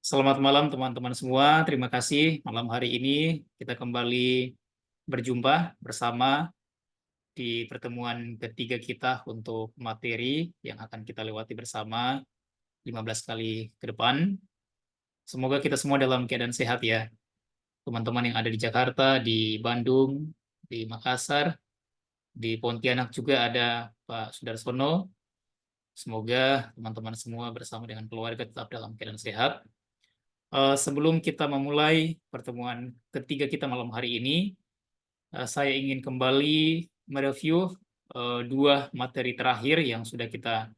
Selamat malam teman-teman semua. Terima kasih malam hari ini kita kembali berjumpa bersama di pertemuan ketiga kita untuk materi yang akan kita lewati bersama 15 kali ke depan. Semoga kita semua dalam keadaan sehat ya. Teman-teman yang ada di Jakarta, di Bandung, di Makassar, di Pontianak juga ada Pak Sudarsono. Semoga teman-teman semua bersama dengan keluarga tetap dalam keadaan sehat. Sebelum kita memulai pertemuan ketiga kita malam hari ini, saya ingin kembali mereview dua materi terakhir yang sudah kita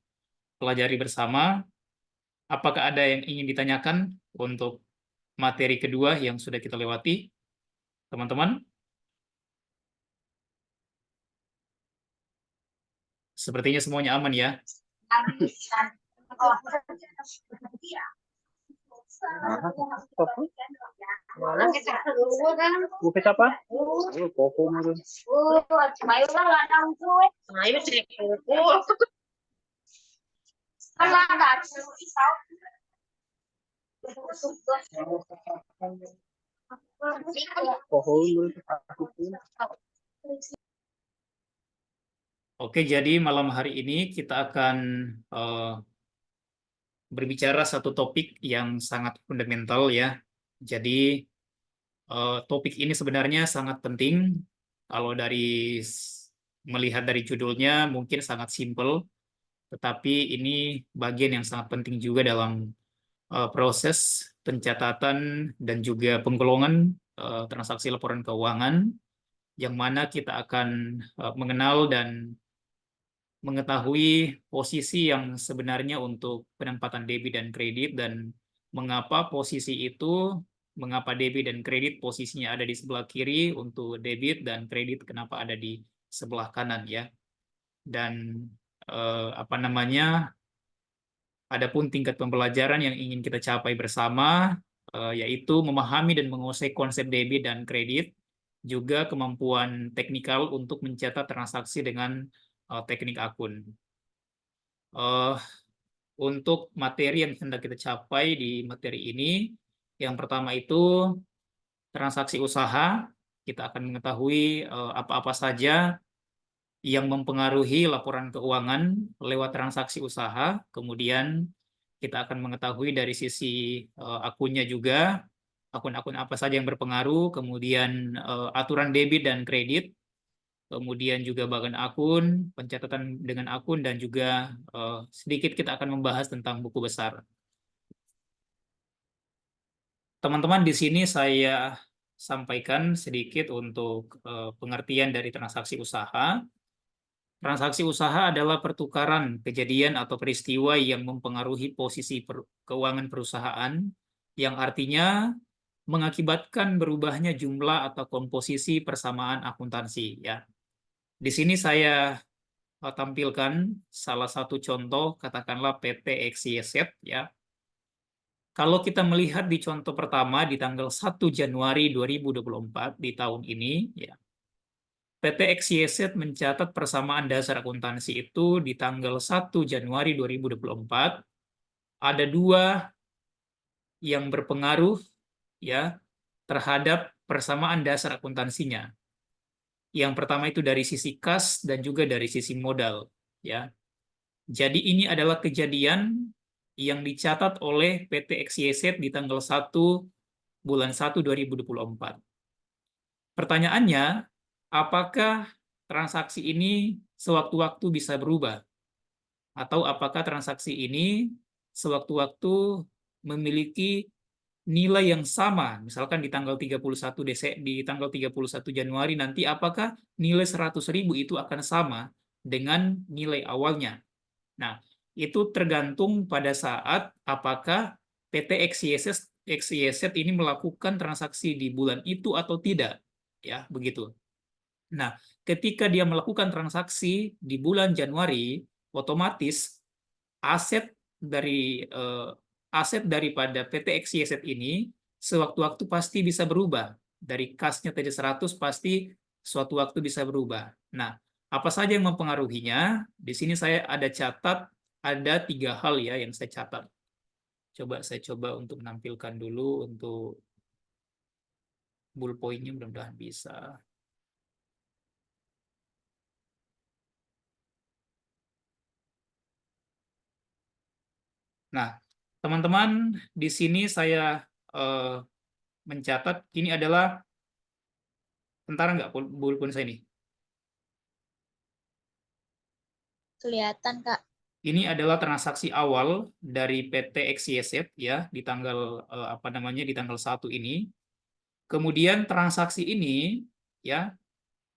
pelajari bersama. Apakah ada yang ingin ditanyakan untuk materi kedua yang sudah kita lewati, teman-teman? Sepertinya semuanya aman ya. Bukit apa? Koko mungkin. Oke, jadi malam hari ini kita akan berbicara satu topik yang sangat fundamental ya. Jadi topik ini sebenarnya sangat penting. Kalau melihat dari judulnya mungkin sangat simpel, tetapi ini bagian yang sangat penting juga dalam proses pencatatan dan juga penggolongan transaksi laporan keuangan, yang mana kita akan mengenal dan mengetahui posisi yang sebenarnya untuk penempatan debit dan kredit, dan mengapa debit dan kredit posisinya ada di sebelah kiri untuk debit, dan kredit kenapa ada di sebelah kanan ya. Dan adapun tingkat pembelajaran yang ingin kita capai bersama, yaitu memahami dan menguasai konsep debit dan kredit, juga kemampuan teknikal untuk mencatat transaksi dengan teknik akun. Untuk materi yang hendak kita capai di materi ini, yang pertama itu transaksi usaha. Kita akan mengetahui apa-apa saja yang mempengaruhi laporan keuangan lewat transaksi usaha. Kemudian kita akan mengetahui dari sisi akunnya juga, akun-akun apa saja yang berpengaruh, kemudian aturan debit dan kredit, kemudian juga bagian akun, pencatatan dengan akun, dan juga sedikit kita akan membahas tentang buku besar. Teman-teman, di sini saya sampaikan sedikit untuk pengertian dari transaksi usaha. Transaksi usaha adalah pertukaran kejadian atau peristiwa yang mempengaruhi posisi keuangan perusahaan, yang artinya mengakibatkan berubahnya jumlah atau komposisi persamaan akuntansi ya. Di sini saya tampilkan salah satu contoh, katakanlah PT XYZ ya. Kalau kita melihat di contoh pertama di tanggal 1 Januari 2024 di tahun ini ya, PT XYZ mencatat persamaan dasar akuntansi itu di tanggal 1 Januari 2024 ada dua yang berpengaruh ya terhadap persamaan dasar akuntansinya. Yang pertama itu dari sisi kas dan juga dari sisi modal ya. Jadi ini adalah kejadian yang dicatat oleh PT XYZ di tanggal 1 bulan 1 2024. Pertanyaannya, apakah transaksi ini sewaktu-waktu bisa berubah? Atau apakah transaksi ini sewaktu-waktu memiliki nilai yang sama? Misalkan di tanggal 31 Januari nanti, apakah nilai 100.000 itu akan sama dengan nilai awalnya? Nah, itu tergantung pada saat apakah PT XYZ ini melakukan transaksi di bulan itu atau tidak, ya begitu. Nah, ketika dia melakukan transaksi di bulan Januari, otomatis aset daripada PT XYZ ini sewaktu-waktu pasti bisa berubah. Dari kasnya tadi 100 pasti suatu waktu bisa berubah. Nah, apa saja yang mempengaruhinya? Di sini saya ada catat, ada 3 hal ya yang saya catat. Saya coba untuk menampilkan dulu untuk bullpoint-nya, mudah-mudahan bisa. Nah, teman-teman, di sini saya mencatat ini adalah, bentar nggak bullpoint saya ini? Kelihatan, Kak. Ini adalah transaksi awal dari PT XYZ ya di tanggal apa namanya di tanggal 1 ini. Kemudian transaksi ini ya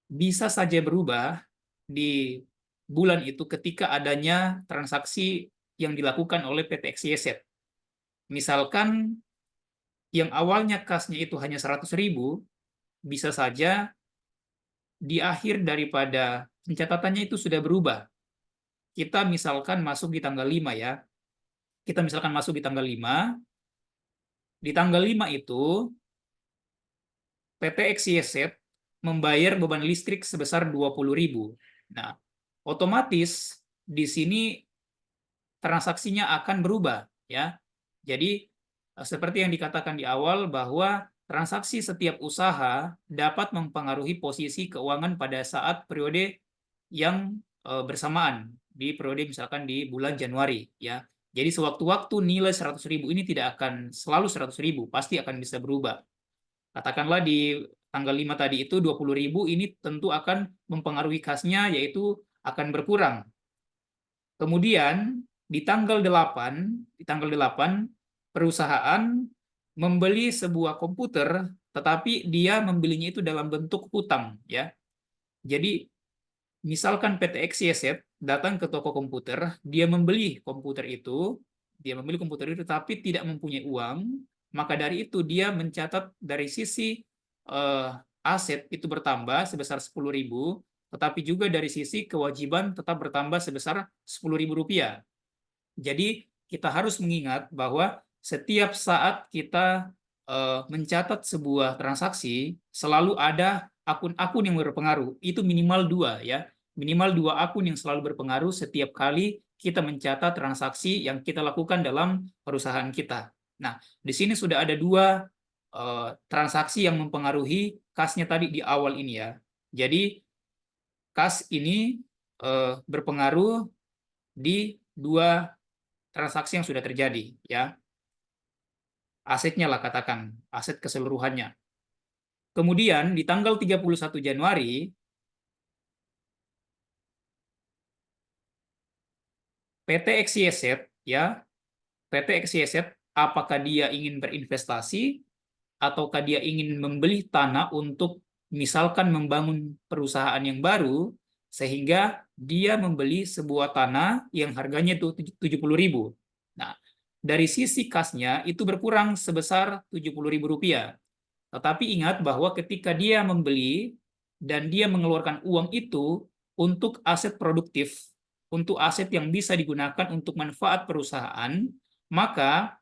bisa saja berubah di bulan itu ketika adanya transaksi yang dilakukan oleh PT XYZ. Misalkan yang awalnya kasnya itu hanya 100.000, bisa saja di akhir daripada pencatatannya itu sudah berubah. Kita misalkan masuk di tanggal 5 ya. Kita misalkan masuk di tanggal 5. Di tanggal 5 itu PT XYZ membayar beban listrik sebesar 20.000. Nah, otomatis di sini transaksinya akan berubah ya. Jadi seperti yang dikatakan di awal bahwa transaksi setiap usaha dapat mempengaruhi posisi keuangan pada saat periode yang bersamaan di periode misalkan di bulan Januari ya. Jadi sewaktu-waktu nilai 100.000 ini tidak akan selalu 100.000, pasti akan bisa berubah. Katakanlah di tanggal 5 tadi itu 20.000, ini tentu akan mempengaruhi kasnya, yaitu akan berkurang. Kemudian di tanggal 8 perusahaan membeli sebuah komputer, tetapi dia membelinya itu dalam bentuk hutang ya. Jadi misalkan PT XYZ datang ke toko komputer, dia membeli komputer itu, tapi tidak mempunyai uang, maka dari itu dia mencatat dari sisi aset itu bertambah sebesar 10.000, tetapi juga dari sisi kewajiban tetap bertambah sebesar 10.000 rupiah. Jadi kita harus mengingat bahwa setiap saat kita mencatat sebuah transaksi, selalu ada akun-akun yang berpengaruh. Itu minimal 2 ya. Minimal 2 akun yang selalu berpengaruh setiap kali kita mencatat transaksi yang kita lakukan dalam perusahaan kita. Nah, di sini sudah ada 2 transaksi yang mempengaruhi kasnya tadi di awal ini ya. Jadi kas ini berpengaruh di 2 transaksi yang sudah terjadi ya. Asetnya lah katakan, aset keseluruhannya. Kemudian di tanggal 31 Januari PT XYZ ya, PT XYZ apakah dia ingin berinvestasi ataukah dia ingin membeli tanah untuk misalkan membangun perusahaan yang baru, sehingga dia membeli sebuah tanah yang harganya itu 70.000. Nah, dari sisi kasnya itu berkurang sebesar 70.000 rupiah. Tetapi ingat bahwa ketika dia membeli dan dia mengeluarkan uang itu untuk aset produktif, untuk aset yang bisa digunakan untuk manfaat perusahaan, maka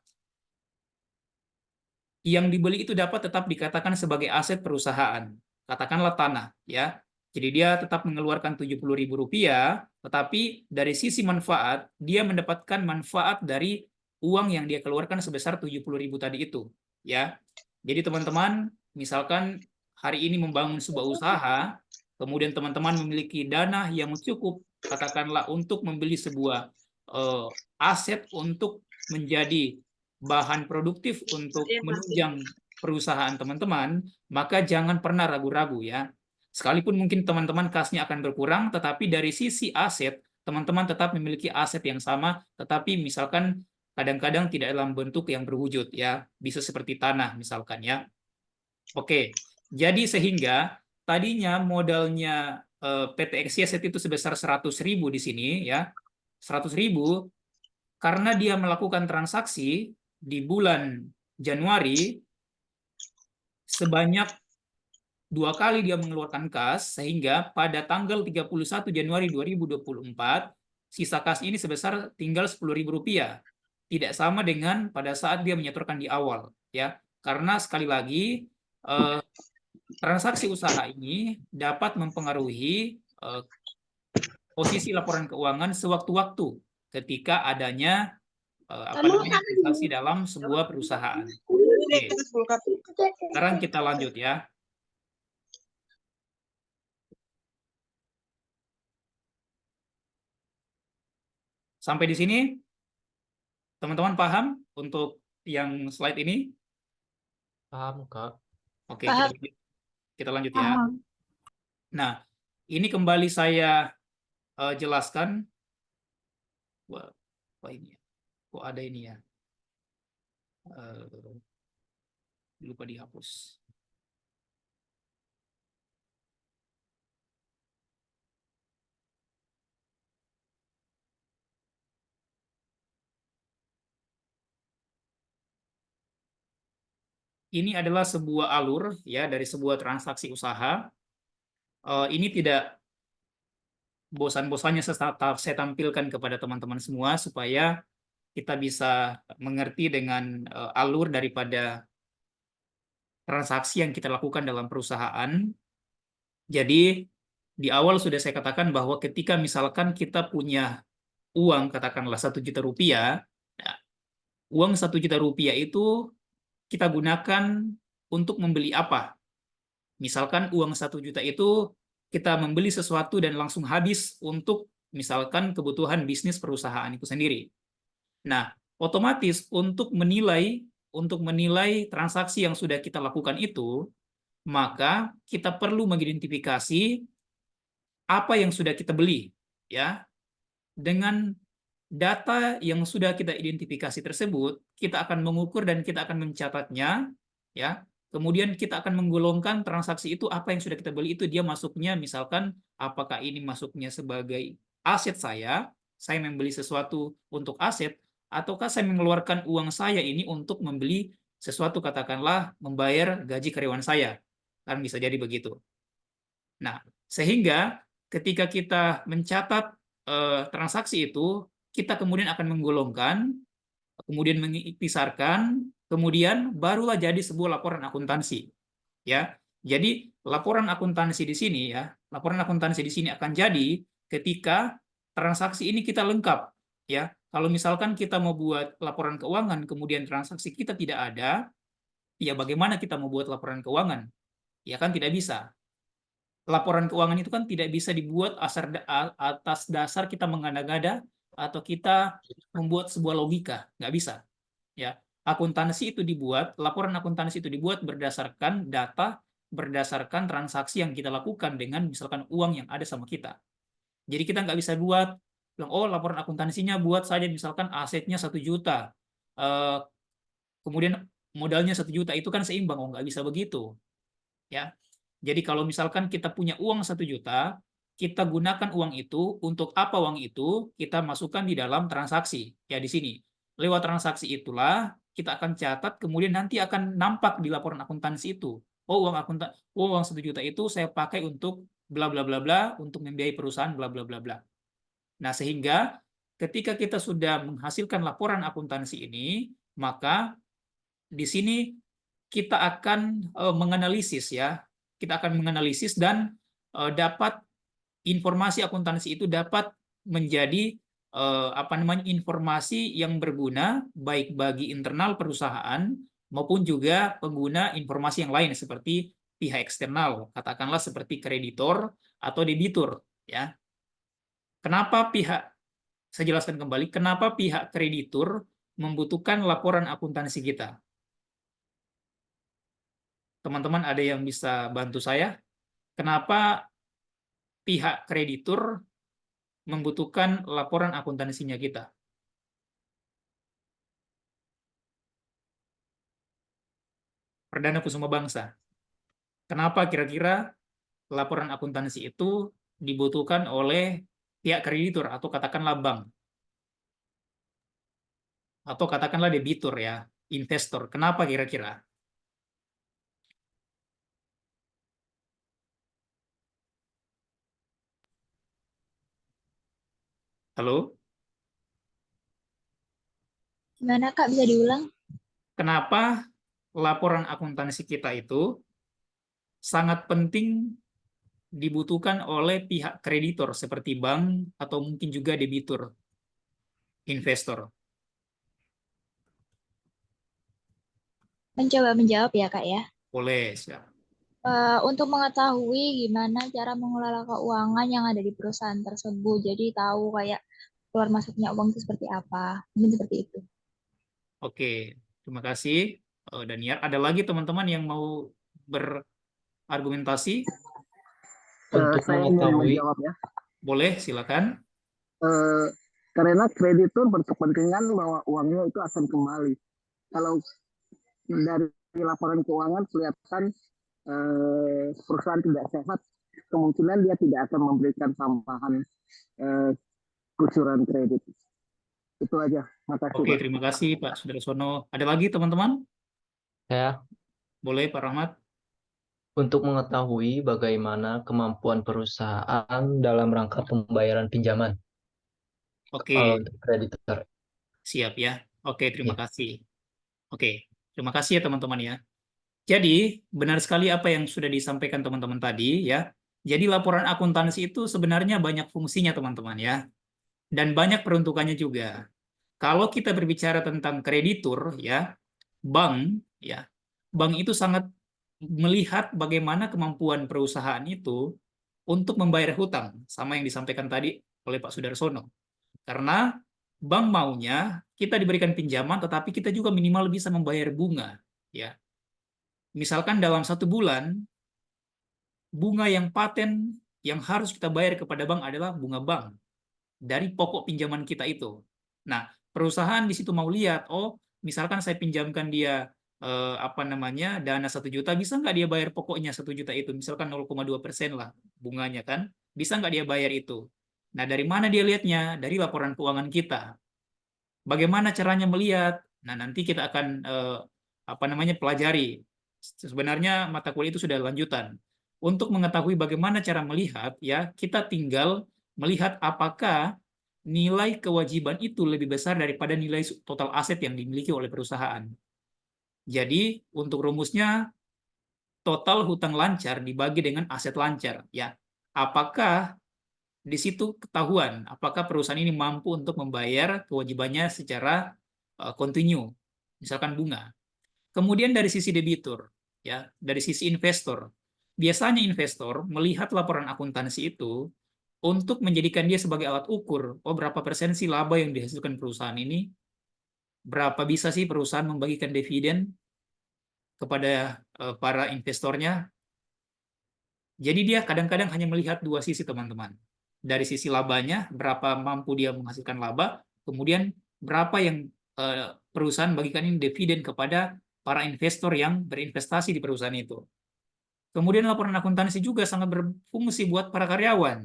yang dibeli itu dapat tetap dikatakan sebagai aset perusahaan. Katakanlah tanah, ya. Jadi dia tetap mengeluarkan 70.000 rupiah, tetapi dari sisi manfaat, dia mendapatkan manfaat dari uang yang dia keluarkan sebesar 70.000 tadi itu. Ya. Jadi teman-teman, misalkan hari ini membangun sebuah usaha, kemudian teman-teman memiliki dana yang cukup, katakanlah untuk membeli sebuah aset untuk menjadi bahan produktif untuk menunjang perusahaan teman-teman, maka jangan pernah ragu-ragu ya. Sekalipun mungkin teman-teman kasnya akan berkurang, tetapi dari sisi aset, teman-teman tetap memiliki aset yang sama, tetapi misalkan kadang-kadang tidak dalam bentuk yang berwujud ya, bisa seperti tanah misalkan ya. Oke, jadi sehingga tadinya modalnya PT XYZ itu sebesar 100.000 di sini ya, 100.000 karena dia melakukan transaksi di bulan Januari sebanyak 2 kali dia mengeluarkan kas, sehingga pada tanggal 31 Januari 2024 sisa kas ini sebesar tinggal 10.000 rupiah. Tidak sama dengan pada saat dia menyetorkan di awal ya, karena sekali lagi transaksi usaha ini dapat mempengaruhi posisi laporan keuangan sewaktu-waktu ketika adanya investasi dalam sebuah perusahaan. Oke. Sekarang kita lanjut ya. Sampai di sini, teman-teman paham untuk yang slide ini? Paham, Kak. Oke, Paham. kita lanjut ya. Nah, ini kembali saya jelaskan. Wah, apa ini ya? Kok ada ini ya? Lupa dihapus. Ini adalah sebuah alur ya dari sebuah transaksi usaha. Ini tidak bosan-bosannya saya tampilkan kepada teman-teman semua supaya kita bisa mengerti dengan alur daripada transaksi yang kita lakukan dalam perusahaan. Jadi di awal sudah saya katakan bahwa ketika misalkan kita punya uang katakanlah 1 juta rupiah, nah, uang 1 juta rupiah itu kita gunakan untuk membeli apa? Misalkan uang 1 juta itu kita membeli sesuatu dan langsung habis untuk misalkan kebutuhan bisnis perusahaan itu sendiri. Nah, otomatis untuk menilai transaksi yang sudah kita lakukan itu, maka kita perlu mengidentifikasi apa yang sudah kita beli, ya. Dengan data yang sudah kita identifikasi tersebut, kita akan mengukur dan kita akan mencatatnya, ya. Kemudian kita akan menggolongkan transaksi itu apa yang sudah kita beli itu dia masuknya misalkan apakah ini masuknya sebagai aset saya membeli sesuatu untuk aset, ataukah saya mengeluarkan uang saya ini untuk membeli sesuatu katakanlah membayar gaji karyawan saya. Kan bisa jadi begitu. Nah, sehingga ketika kita mencatat transaksi itu, kita kemudian akan menggolongkan, kemudian mengisarkan, kemudian barulah jadi sebuah laporan akuntansi. Ya, jadi laporan akuntansi di sini ya, laporan akuntansi di sini akan jadi ketika transaksi ini kita lengkap. Ya, kalau misalkan kita mau buat laporan keuangan, kemudian transaksi kita tidak ada, ya bagaimana kita mau buat laporan keuangan? Ya kan tidak bisa. Laporan keuangan itu kan tidak bisa dibuat atas dasar kita mengada-ngada atau kita membuat sebuah logika, nggak bisa. Ya, akuntansi itu dibuat, laporan akuntansi itu dibuat berdasarkan data, berdasarkan transaksi yang kita lakukan dengan misalkan uang yang ada sama kita. Jadi kita nggak bisa bilang, oh laporan akuntansinya buat saja misalkan asetnya 1 juta, kemudian modalnya 1 juta, itu kan seimbang, oh nggak bisa begitu. Ya, jadi kalau misalkan kita punya uang 1 juta, kita gunakan uang itu untuk apa uang itu kita masukkan di dalam transaksi. Ya di sini. Lewat transaksi itulah kita akan catat, kemudian nanti akan nampak di laporan akuntansi itu. Oh uang 1 juta itu saya pakai untuk bla bla bla bla untuk membiayai perusahaan bla bla bla bla. Nah, sehingga ketika kita sudah menghasilkan laporan akuntansi ini, maka di sini kita akan menganalisis ya. Kita akan menganalisis dan dapat informasi akuntansi itu dapat menjadi informasi yang berguna baik bagi internal perusahaan maupun juga pengguna informasi yang lain seperti pihak eksternal, katakanlah seperti kreditor atau debitur ya. Saya jelaskan kembali kenapa pihak kreditur membutuhkan laporan akuntansi kita. Teman-teman ada yang bisa bantu saya? Kenapa pihak kreditur membutuhkan laporan akuntansinya kita? Perdana Kusuma Bangsa. Kenapa kira-kira laporan akuntansi itu dibutuhkan oleh pihak kreditur atau katakanlah bank? Atau katakanlah debitur ya, investor. Kenapa kira-kira? Halo? Gimana Kak, bisa diulang? Kenapa laporan akuntansi kita itu sangat penting dibutuhkan oleh pihak kreditor seperti bank atau mungkin juga debitur, investor? mencoba menjawab ya Kak ya. Boleh, siap. Untuk mengetahui gimana cara mengelola keuangan yang ada di perusahaan tersebut. Jadi tahu kayak keluar masuknya uang itu seperti apa. Mungkin seperti itu. Oke, terima kasih Daniar. Ada lagi teman-teman yang mau berargumentasi? Untuk Saya ingin mengetahui, menjawab ya. Boleh, silakan. Eh, karena kreditur berkepentingan bahwa uangnya itu akan kembali. Kalau dari laporan keuangan kelihatan perusahaan tidak sehat, kemungkinan dia tidak akan memberikan tambahan eh, kucuran kredit. Itu aja. Makasih, Oke, Pak. terima kasih Pak Sudarsono. Ada lagi teman-teman? saya Boleh Pak Rahmat? untuk mengetahui bagaimana kemampuan perusahaan dalam rangka pembayaran pinjaman kalau Oke, untuk kreditor. siap ya. Oke, terima Ya, kasih. Oke, terima kasih ya teman-teman ya. Jadi, benar sekali apa yang sudah disampaikan teman-teman tadi ya. Jadi laporan akuntansi itu sebenarnya banyak fungsinya teman-teman ya. Dan banyak peruntukannya juga. Kalau kita berbicara tentang kreditur ya, bank ya, bank itu sangat melihat bagaimana kemampuan perusahaan itu untuk membayar hutang, sama yang disampaikan tadi oleh Pak Sudarsono. Karena bank maunya kita diberikan pinjaman, tetapi kita juga minimal bisa membayar bunga. Ya, misalkan dalam 1 bulan, bunga yang paten yang harus kita bayar kepada bank adalah bunga bank dari pokok pinjaman kita itu. Nah, perusahaan di situ mau lihat, oh, misalkan saya pinjamkan dia apa namanya dana 1 juta, bisa nggak dia bayar pokoknya 1 juta itu? Misalkan 0,2% lah bunganya kan, bisa nggak dia bayar itu? Nah, dari mana dia lihatnya? Dari laporan keuangan kita. Bagaimana caranya melihat? Nah, nanti kita akan apa namanya pelajari. Sebenarnya mata kuliah itu sudah lanjutan. Untuk mengetahui bagaimana cara melihat, ya kita tinggal melihat apakah nilai kewajiban itu lebih besar daripada nilai total aset yang dimiliki oleh perusahaan. Jadi, untuk rumusnya, total hutang lancar dibagi dengan aset lancar. Ya, apakah di situ ketahuan apakah perusahaan ini mampu untuk membayar kewajibannya secara kontinu, misalkan bunga. Kemudian dari sisi debitur, ya, dari sisi investor. Biasanya investor melihat laporan akuntansi itu untuk menjadikan dia sebagai alat ukur, oh berapa persen sih laba yang dihasilkan perusahaan ini, berapa bisa sih perusahaan membagikan dividen kepada para investornya. Jadi dia kadang-kadang hanya melihat dua sisi teman-teman. Dari sisi labanya, berapa mampu dia menghasilkan laba, kemudian berapa yang perusahaan bagikan ini dividen kepada para investor yang berinvestasi di perusahaan itu. Kemudian laporan akuntansi juga sangat berfungsi buat para karyawan.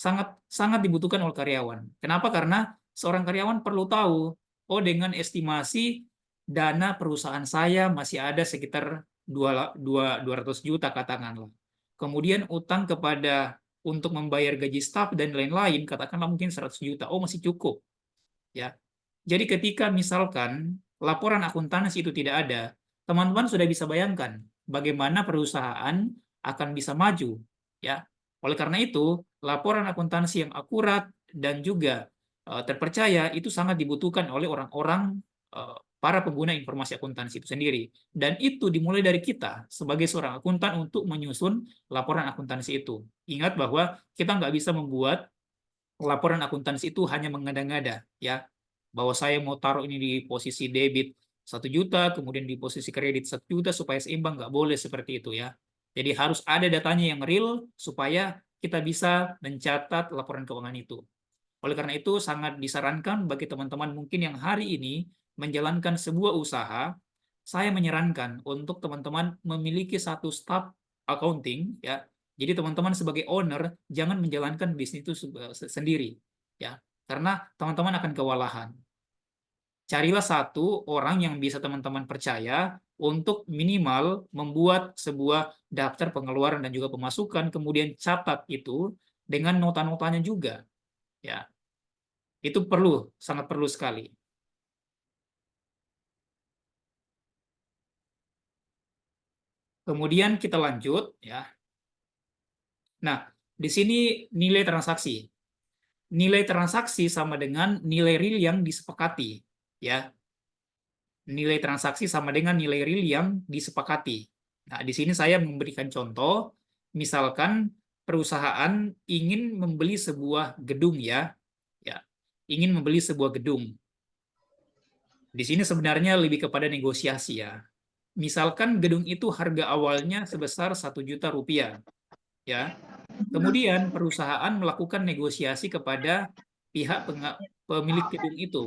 Sangat sangat dibutuhkan oleh karyawan. Kenapa? Karena seorang karyawan perlu tahu, oh dengan estimasi dana perusahaan saya masih ada sekitar 200 juta katakanlah. Kemudian utang kepada untuk membayar gaji staf dan lain-lain katakanlah mungkin 100 juta. Oh masih cukup, ya. Jadi ketika misalkan laporan akuntansi itu tidak ada, teman-teman sudah bisa bayangkan bagaimana perusahaan akan bisa maju, ya. Oleh karena itu, laporan akuntansi yang akurat dan juga terpercaya itu sangat dibutuhkan oleh orang-orang para pengguna informasi akuntansi itu sendiri. Dan itu dimulai dari kita sebagai seorang akuntan untuk menyusun laporan akuntansi itu. Ingat bahwa kita nggak bisa membuat laporan akuntansi itu hanya mengada-ngada, ya. Bahwa saya mau taruh ini di posisi debit 1 juta, kemudian di posisi kredit 1 juta supaya seimbang, nggak boleh seperti itu ya. Jadi harus ada datanya yang real supaya kita bisa mencatat laporan keuangan itu. Oleh karena itu sangat disarankan bagi teman-teman mungkin yang hari ini menjalankan sebuah usaha, saya menyarankan untuk teman-teman memiliki satu staf accounting ya. Jadi teman-teman sebagai owner jangan menjalankan bisnis itu sendiri ya. Karena teman-teman akan kewalahan. Carilah satu orang yang bisa teman-teman percaya untuk minimal membuat sebuah daftar pengeluaran dan juga pemasukan, kemudian catat itu dengan nota-notanya juga. Ya, itu perlu, sangat perlu sekali. Kemudian kita lanjut ya. Nah, di sini nilai transaksi. Nilai transaksi sama dengan nilai real yang disepakati ya. nilai transaksi sama dengan nilai real yang disepakati. Nah, di sini saya memberikan contoh, misalkan perusahaan ingin membeli sebuah gedung ya, ingin membeli sebuah gedung. Di sini sebenarnya lebih kepada negosiasi ya. Misalkan gedung itu harga awalnya sebesar 1 juta rupiah, ya. Kemudian perusahaan melakukan negosiasi kepada pihak pemilik gedung itu.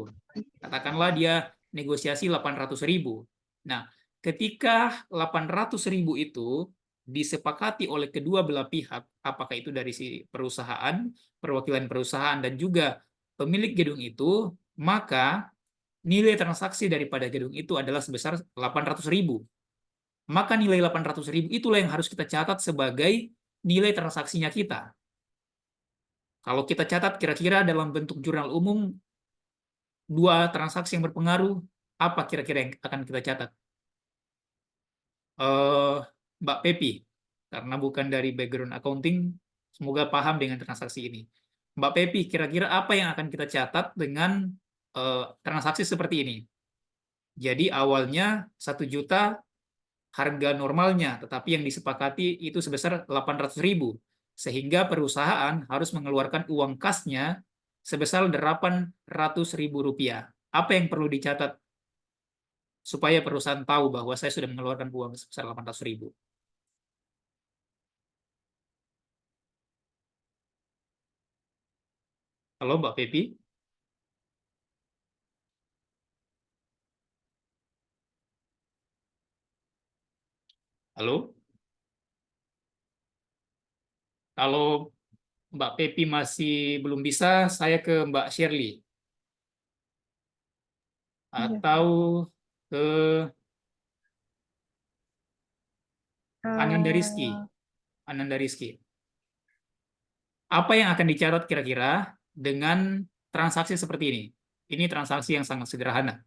Katakanlah dia negosiasi 800.000. Nah, ketika 800.000 itu disepakati oleh kedua belah pihak, apakah itu dari si perusahaan, perwakilan perusahaan, dan juga pemilik gedung itu, maka nilai transaksi daripada gedung itu adalah sebesar 800.000. Maka nilai 800.000 itulah yang harus kita catat sebagai nilai transaksinya kita. Kalau kita catat kira-kira dalam bentuk jurnal umum, dua transaksi yang berpengaruh, apa kira-kira yang akan kita catat? Mbak Pepi, karena bukan dari background accounting, semoga paham dengan transaksi ini. Mbak Pepi, kira-kira apa yang akan kita catat dengan transaksi seperti ini? Jadi awalnya 1 juta harga normalnya, tetapi yang disepakati itu sebesar 800.000. Sehingga perusahaan harus mengeluarkan uang kasnya sebesar 800.000 rupiah. Apa yang perlu dicatat supaya perusahaan tahu bahwa saya sudah mengeluarkan uang sebesar 800.000? Halo Mbak Pepi? Halo? Kalau Mbak Pepi masih belum bisa, saya ke Mbak Shirley. Atau ke Ananda Rizky. Ananda Rizky. Apa yang akan dicatat kira-kira dengan transaksi seperti ini? Ini transaksi yang sangat sederhana.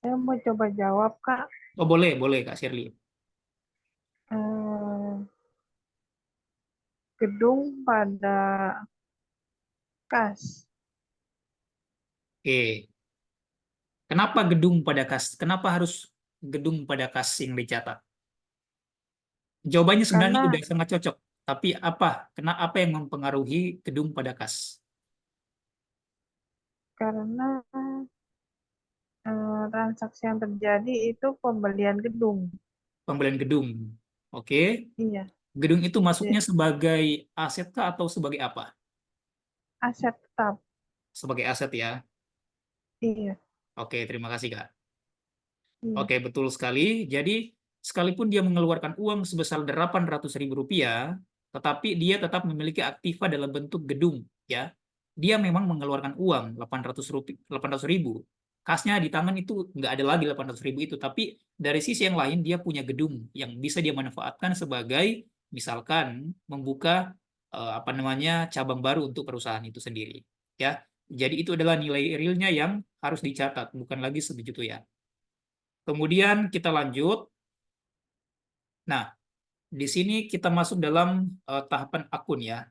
Saya mau coba jawab, Kak. Oh, boleh, boleh, Kak Shirley. Gedung pada kas. Oke. Kenapa gedung pada kas? Kenapa harus gedung pada kas yang dicatat? Jawabannya sebenarnya Karena udah sangat cocok. Tapi apa yang mempengaruhi gedung pada kas? karena transaksi yang terjadi itu pembelian gedung. Pembelian gedung. Oke. Iya, Gedung itu masuknya jadi sebagai aset kah atau sebagai apa? aset tetap. Sebagai aset ya. Iya, Oke, terima kasih, Kak. iya. Oke, betul sekali. Jadi, sekalipun dia mengeluarkan uang sebesar 800.000 rupiah, tetapi dia tetap memiliki aktiva dalam bentuk gedung, ya. Dia memang mengeluarkan uang 800.000. Kasnya di tangan itu nggak ada lagi 800.000 itu, tapi dari sisi yang lain dia punya gedung yang bisa dia manfaatkan sebagai misalkan membuka apa namanya cabang baru untuk perusahaan itu sendiri, ya. Jadi itu adalah nilai realnya yang harus dicatat, bukan lagi sebegitu ya. Kemudian kita lanjut. Nah, di sini kita masuk dalam tahapan akun ya.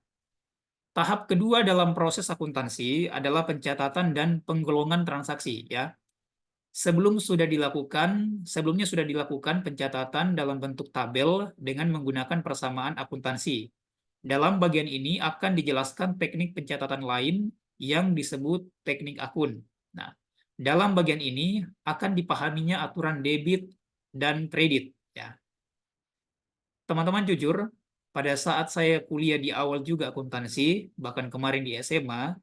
Tahap kedua dalam proses akuntansi adalah pencatatan dan penggolongan transaksi ya. Sebelumnya sudah dilakukan pencatatan dalam bentuk tabel dengan menggunakan persamaan akuntansi. Dalam bagian ini akan dijelaskan teknik pencatatan lain yang disebut teknik akun. Nah, dalam bagian ini akan dipahaminya aturan debit dan kredit ya. Teman-teman jujur, pada saat saya kuliah di awal juga akuntansi, bahkan kemarin di SMA,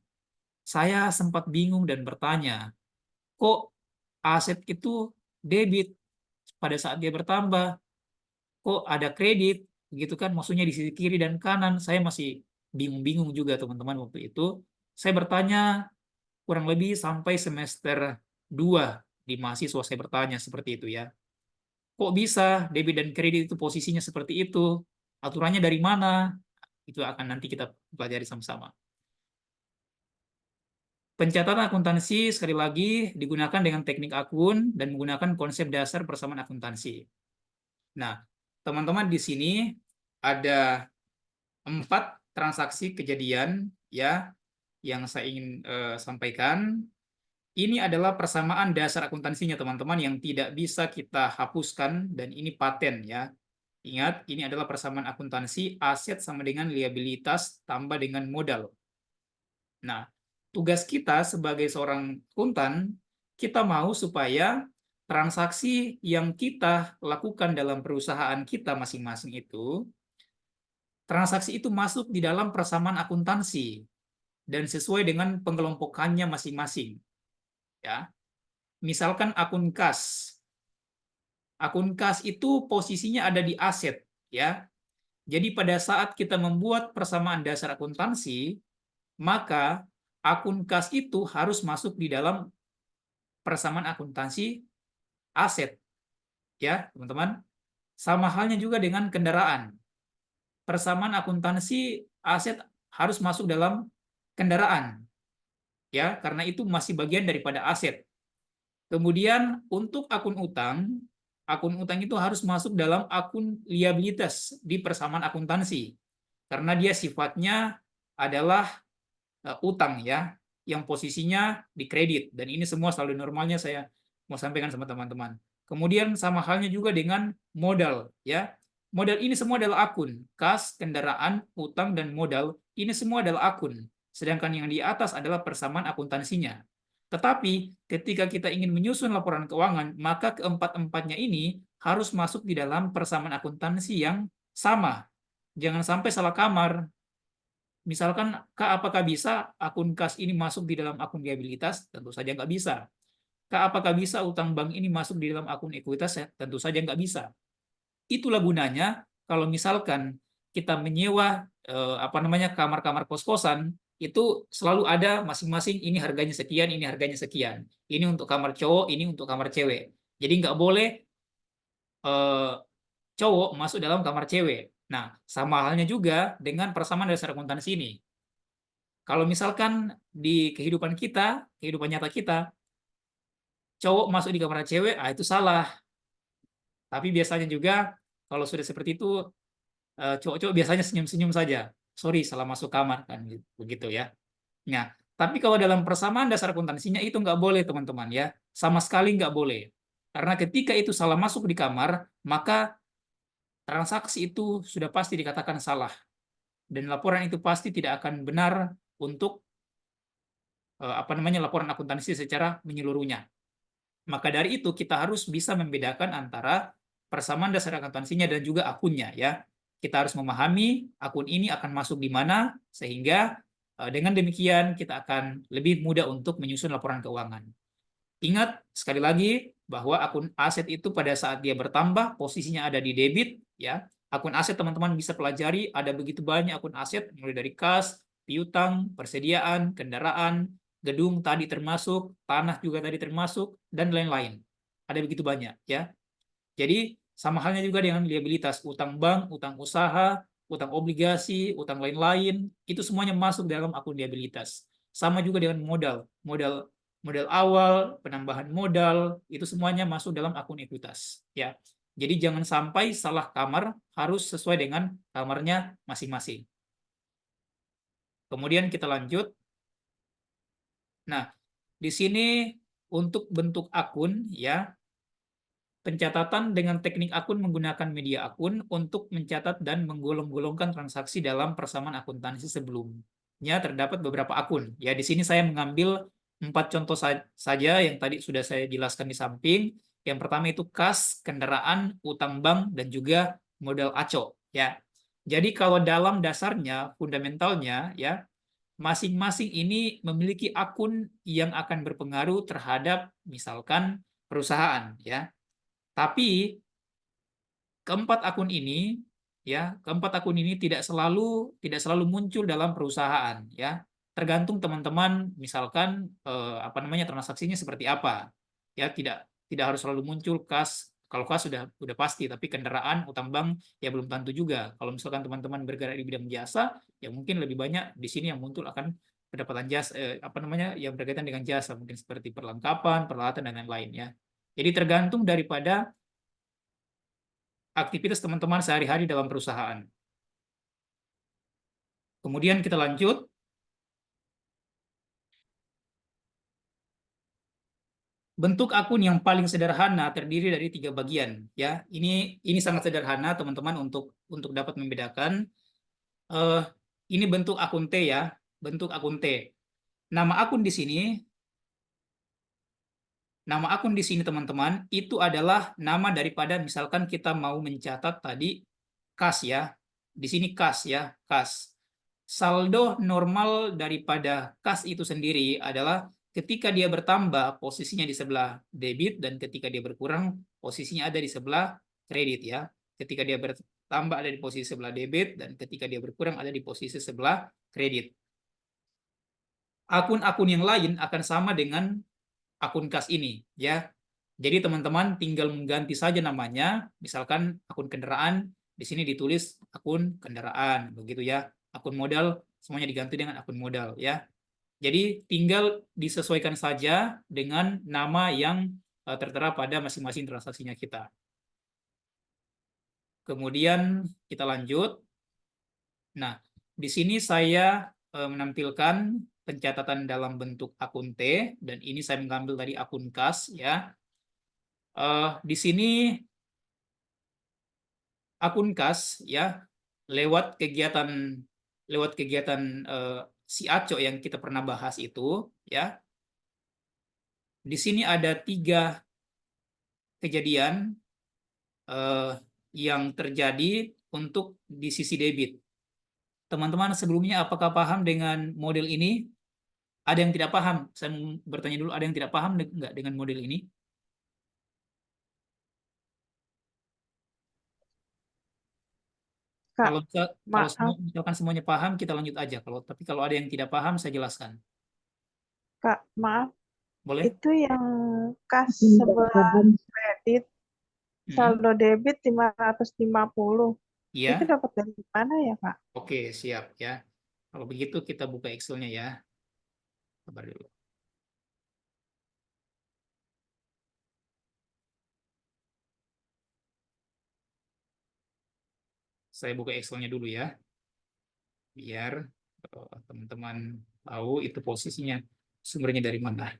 saya sempat bingung dan bertanya, kok aset itu debit pada saat dia bertambah, kok ada kredit, gitu kan? Maksudnya di sisi kiri dan kanan, saya masih bingung-bingung juga teman-teman waktu itu. Saya bertanya kurang lebih sampai semester 2 di mahasiswa saya bertanya seperti itu ya. Kok bisa debit dan kredit itu posisinya seperti itu? Aturannya dari mana? Itu akan nanti kita pelajari sama-sama. Pencatatan akuntansi sekali lagi digunakan dengan teknik akun dan menggunakan konsep dasar persamaan akuntansi. Nah, teman-teman di sini ada 4 transaksi kejadian ya yang saya ingin sampaikan. Ini adalah persamaan dasar akuntansinya, teman-teman, yang tidak bisa kita hapuskan, dan ini paten ya. Ingat, ini adalah persamaan akuntansi, aset sama dengan liabilitas tambah dengan modal. Nah, tugas kita sebagai seorang akuntan, kita mau supaya transaksi yang kita lakukan dalam perusahaan kita masing-masing itu, transaksi itu masuk di dalam persamaan akuntansi dan sesuai dengan pengelompokannya masing-masing. Ya, misalkan akun kas. Akun kas itu posisinya ada di aset, ya. Jadi pada saat kita membuat persamaan dasar akuntansi, maka akun kas itu harus masuk di dalam persamaan akuntansi aset, ya, teman-teman. Sama halnya juga dengan kendaraan. Persamaan akuntansi aset harus masuk dalam kendaraan, ya, karena itu masih bagian daripada aset. Kemudian untuk akun utang itu harus masuk dalam akun liabilitas di persamaan akuntansi, karena dia sifatnya adalah utang ya, yang posisinya di kredit, dan ini semua saldo normalnya saya mau sampaikan sama teman-teman. Kemudian sama halnya juga dengan modal ya. Modal ini semua adalah akun, kas, kendaraan, utang, dan modal, ini semua adalah akun. Sedangkan yang di atas adalah persamaan akuntansinya. Tetapi ketika kita ingin menyusun laporan keuangan, maka keempat-empatnya ini harus masuk di dalam persamaan akuntansi yang sama. Jangan sampai salah kamar. Misalkan, Kak, apakah bisa akun kas ini masuk di dalam akun liabilitas? Tentu saja nggak bisa. Kak, apakah bisa utang bank ini masuk di dalam akun ekuitas? Tentu saja nggak bisa. Itulah gunanya kalau misalkan kita menyewa kamar-kamar kos-kosan, itu selalu ada masing-masing, ini harganya sekian, ini harganya sekian. Ini untuk kamar cowok, ini untuk kamar cewek. Jadi nggak boleh eh, cowok masuk dalam kamar cewek. Nah, sama halnya juga dengan persamaan dasar akuntansi ini. Kalau misalkan di kehidupan kita, kehidupan nyata kita, cowok masuk di kamar cewek, itu salah. Tapi biasanya juga kalau sudah seperti itu, cowok-cowok biasanya senyum-senyum saja. Sorry, salah masuk kamar kan, begitu ya. Nah, tapi kalau dalam persamaan dasar akuntansinya itu nggak boleh, teman-teman ya, sama sekali nggak boleh. Karena ketika itu salah masuk di kamar, maka transaksi itu sudah pasti dikatakan salah, dan laporan itu pasti tidak akan benar untuk laporan akuntansi secara menyeluruhnya. Maka dari itu kita harus bisa membedakan antara persamaan dasar akuntansinya dan juga akunnya ya. Kita harus memahami akun ini akan masuk di mana, sehingga dengan demikian kita akan lebih mudah untuk menyusun laporan keuangan. Ingat sekali lagi bahwa akun aset itu pada saat dia bertambah posisinya ada di debit ya. Akun aset teman-teman bisa pelajari, ada begitu banyak akun aset, mulai dari kas, piutang, persediaan, kendaraan, gedung tadi termasuk, tanah juga tadi termasuk, dan lain-lain. Ada begitu banyak ya. Jadi sama halnya juga dengan liabilitas, utang bank, utang usaha, utang obligasi, utang lain-lain, itu semuanya masuk dalam akun liabilitas. Sama juga dengan modal, modal awal, penambahan modal, itu semuanya masuk dalam akun ekuitas. Ya, jadi jangan sampai salah kamar, harus sesuai dengan kamarnya masing-masing. Kemudian kita lanjut. Nah, di sini untuk bentuk akun ya, pencatatan dengan teknik akun menggunakan media akun untuk mencatat dan menggolong-golongkan transaksi dalam persamaan akuntansi sebelumnya terdapat beberapa akun. Ya, di sini saya mengambil 4 contoh saja yang tadi sudah saya jelaskan di samping. Yang pertama itu kas, kendaraan, utang bank, dan juga modal aco. Ya, jadi kalau dalam dasarnya, fundamentalnya, ya, masing-masing ini memiliki akun yang akan berpengaruh terhadap misalkan perusahaan. Ya, tapi keempat akun ini tidak selalu muncul dalam perusahaan ya. Tergantung teman-teman misalkan transaksinya seperti apa. Ya, tidak harus selalu muncul kas. Kalau kas sudah pasti, tapi kendaraan, utang bank ya belum tentu juga. Kalau misalkan teman-teman bergerak di bidang jasa, ya mungkin lebih banyak di sini yang muncul akan pendapatan jasa yang berkaitan dengan jasa, mungkin seperti perlengkapan, peralatan, dan lain-lain ya. Jadi tergantung daripada aktivitas teman-teman sehari-hari dalam perusahaan. Kemudian kita lanjut. bentuk akun yang paling sederhana terdiri dari 3 bagian. Ya, ini sangat sederhana teman-teman untuk dapat membedakan. Ini bentuk akun T ya, bentuk akun T. Nama akun di sini teman-teman itu adalah nama daripada misalkan kita mau mencatat tadi kas ya. Di sini kas ya, kas. Saldo normal daripada kas itu sendiri adalah ketika dia bertambah posisinya di sebelah debit dan ketika dia berkurang posisinya ada di sebelah kredit ya. Ketika dia bertambah ada di posisi sebelah debit dan ketika dia berkurang ada di posisi sebelah kredit. Akun-akun yang lain akan sama dengan akun kas ini ya. Jadi teman-teman tinggal mengganti saja namanya, misalkan akun kendaraan di sini ditulis akun kendaraan begitu ya. Akun modal semuanya diganti dengan akun modal ya. Jadi tinggal disesuaikan saja dengan nama yang tertera pada masing-masing transaksinya kita. Kemudian kita lanjut. Nah, di sini saya menampilkan pencatatan dalam bentuk akun T dan ini saya mengambil dari akun kas ya. Di sini akun kas ya lewat kegiatan si Aco yang kita pernah bahas itu ya. Di sini ada 3 kejadian yang terjadi untuk di sisi debit. Teman-teman sebelumnya apakah paham dengan model ini? Ada yang tidak paham? Saya bertanya dulu, ada yang tidak paham nggak dengan model ini? Kak, Kalau maaf, misalkan semuanya paham, kita lanjut aja. Tapi kalau ada yang tidak paham, saya jelaskan. Kak, maaf. Boleh? Itu yang kas sebelah kredit, saldo debit 550. Iya. Itu dapat dari mana ya, Kak? Oke, siap ya. Kalau begitu kita buka Excel-nya ya. Sabar dulu. Saya buka Excel-nya dulu ya. Biar teman-teman tahu itu posisinya, sumbernya dari mana.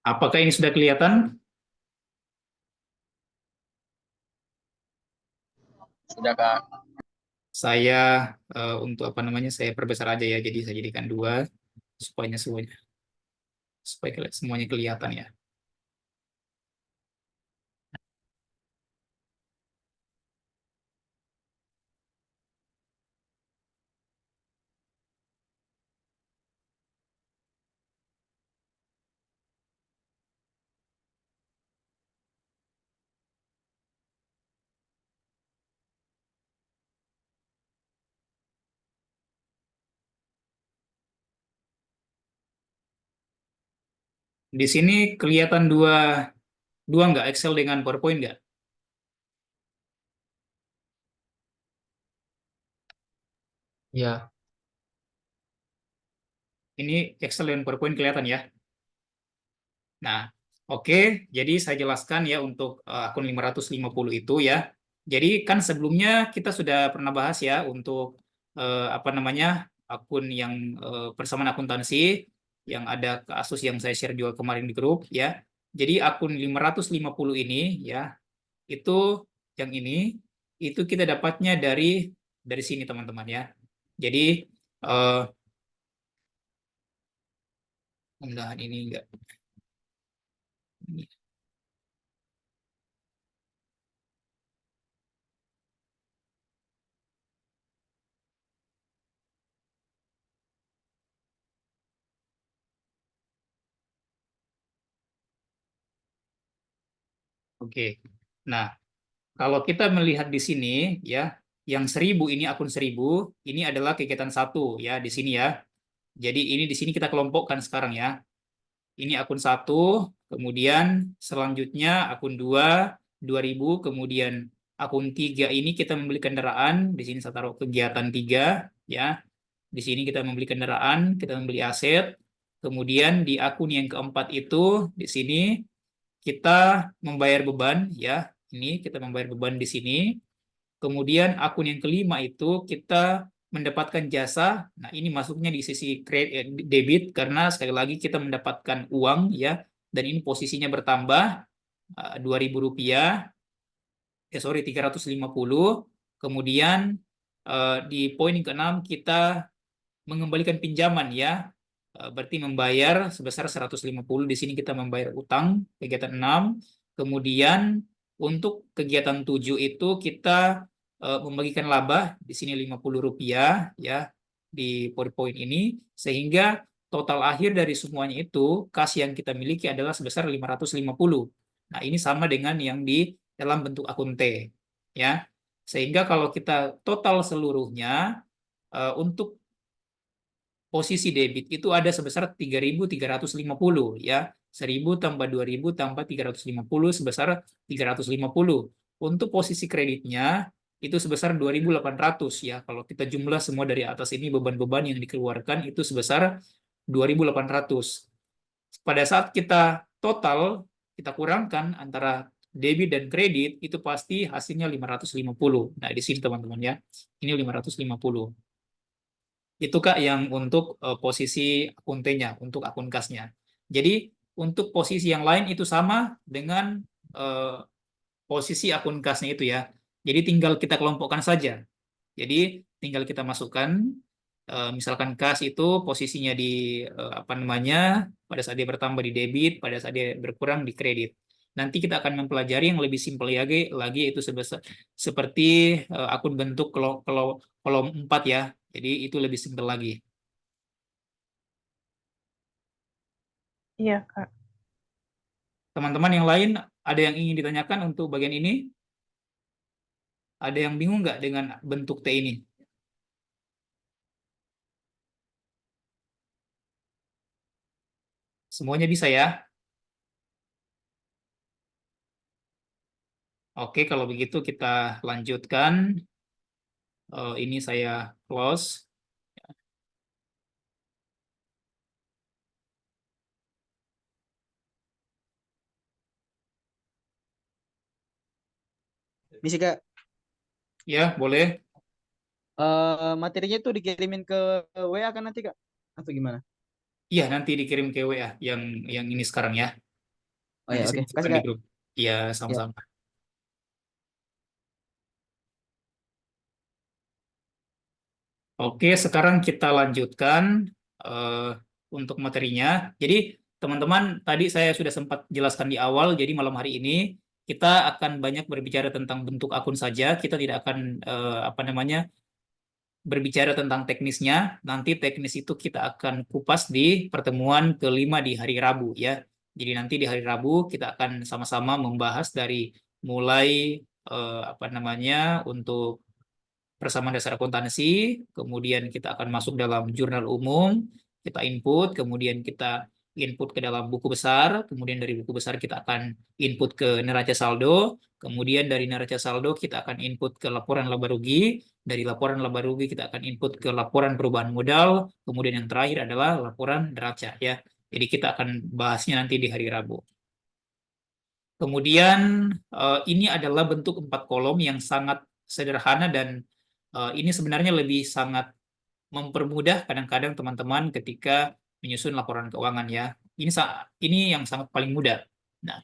Apakah ini sudah kelihatan? Sudah Kak. Saya untuk apa namanya saya perbesar aja ya, jadi saya jadikan 2 supaya semuanya kelihatan ya. Di sini kelihatan dua nggak Excel dengan PowerPoint nggak? Ya, Ini Excel dan PowerPoint kelihatan ya. Nah, oke. Jadi saya jelaskan ya untuk akun 550 itu ya. Jadi kan sebelumnya kita sudah pernah bahas ya untuk apa namanya akun yang persamaan akuntansi yang ada kasus yang saya share juga kemarin di grup ya. Jadi akun 550 ini ya, itu yang ini itu kita dapatnya dari sini teman-teman ya. Jadi mudah-mudahan ini enggak. Oke. Nah, kalau kita melihat di sini ya, yang 1000 ini akun 1000, ini adalah kegiatan 1 ya di sini ya. Jadi ini di sini kita kelompokkan sekarang ya. Ini akun 1, kemudian selanjutnya akun 2 2.000, kemudian akun 3 ini kita membeli kendaraan, di sini saya taruh kegiatan 3 ya. Di sini kita membeli kendaraan, kita membeli aset. Kemudian di akun yang keempat itu di sini kita membayar beban ya. Ini kita membayar beban di sini. Kemudian akun yang kelima itu kita mendapatkan jasa. Nah, ini masuknya di sisi debit karena sekali lagi kita mendapatkan uang ya, dan ini posisinya bertambah Rp2.000. 350. Kemudian di poin ke-6 kita mengembalikan pinjaman ya. Berarti membayar sebesar 150. Di sini kita membayar utang kegiatan 6. Kemudian untuk kegiatan 7 itu kita membagikan laba di sini Rp50 ya di poin ini, sehingga total akhir dari semuanya itu kas yang kita miliki adalah sebesar 550. Nah, ini sama dengan yang di dalam bentuk akun T ya. Sehingga kalau kita total seluruhnya untuk posisi debit itu ada sebesar 3.350 ya. 1.000 tambah 2.000 tambah 350 sebesar 350. Untuk posisi kreditnya itu sebesar 2.800 ya. Kalau kita jumlah semua dari atas ini beban-beban yang dikeluarkan itu sebesar 2.800. Pada saat kita total, kita kurangkan antara debit dan kredit, itu pasti hasilnya 550. Nah, di sini teman-teman ya. Ini 550. Itu Kak yang untuk posisi akun T-nya, untuk akun kasnya. Jadi untuk posisi yang lain itu sama dengan posisi akun kasnya itu ya. Jadi tinggal kita kelompokkan saja. Jadi tinggal kita masukkan, misalkan kas itu posisinya di apa namanya, pada saat dia bertambah di debit, pada saat dia berkurang di kredit. Nanti kita akan mempelajari yang lebih simpel lagi itu seperti akun bentuk kolom 4 ya. Jadi itu lebih simpel lagi. Iya, Kak. Teman-teman yang lain ada yang ingin ditanyakan untuk bagian ini? Ada yang bingung nggak dengan bentuk T ini? Semuanya bisa ya? Oke, kalau begitu kita lanjutkan. Ini saya close. Bisa Kak, Ya, boleh. materinya tuh dikirimin ke WA kan nanti Kak? Atau gimana? Iya, nanti dikirim ke WA yang ini sekarang ya. Oh Nanti ya, saya oke. masukkan Kasih di Kak. grup. Iya, Ya. sama-sama. Oke, sekarang kita lanjutkan untuk materinya. Jadi, teman-teman, tadi saya sudah sempat jelaskan di awal, jadi malam hari ini kita akan banyak berbicara tentang bentuk akun saja. Kita tidak akan apa namanya berbicara tentang teknisnya. Nanti teknis itu kita akan kupas di pertemuan kelima di hari Rabu ya. Jadi nanti di hari Rabu kita akan sama-sama membahas dari mulai apa namanya untuk persamaan dasar akuntansi, kemudian kita akan masuk dalam jurnal umum, kita input, kemudian kita input ke dalam buku besar, kemudian dari buku besar kita akan input ke neraca saldo, kemudian dari neraca saldo kita akan input ke laporan laba rugi, dari laporan laba rugi kita akan input ke laporan perubahan modal, kemudian yang terakhir adalah laporan neraca ya. Jadi kita akan bahasnya nanti di hari Rabu. Kemudian ini adalah bentuk 4 kolom yang sangat sederhana dan ini sebenarnya lebih sangat mempermudah kadang-kadang teman-teman ketika menyusun laporan keuangan ya. Ini yang sangat paling mudah. Nah,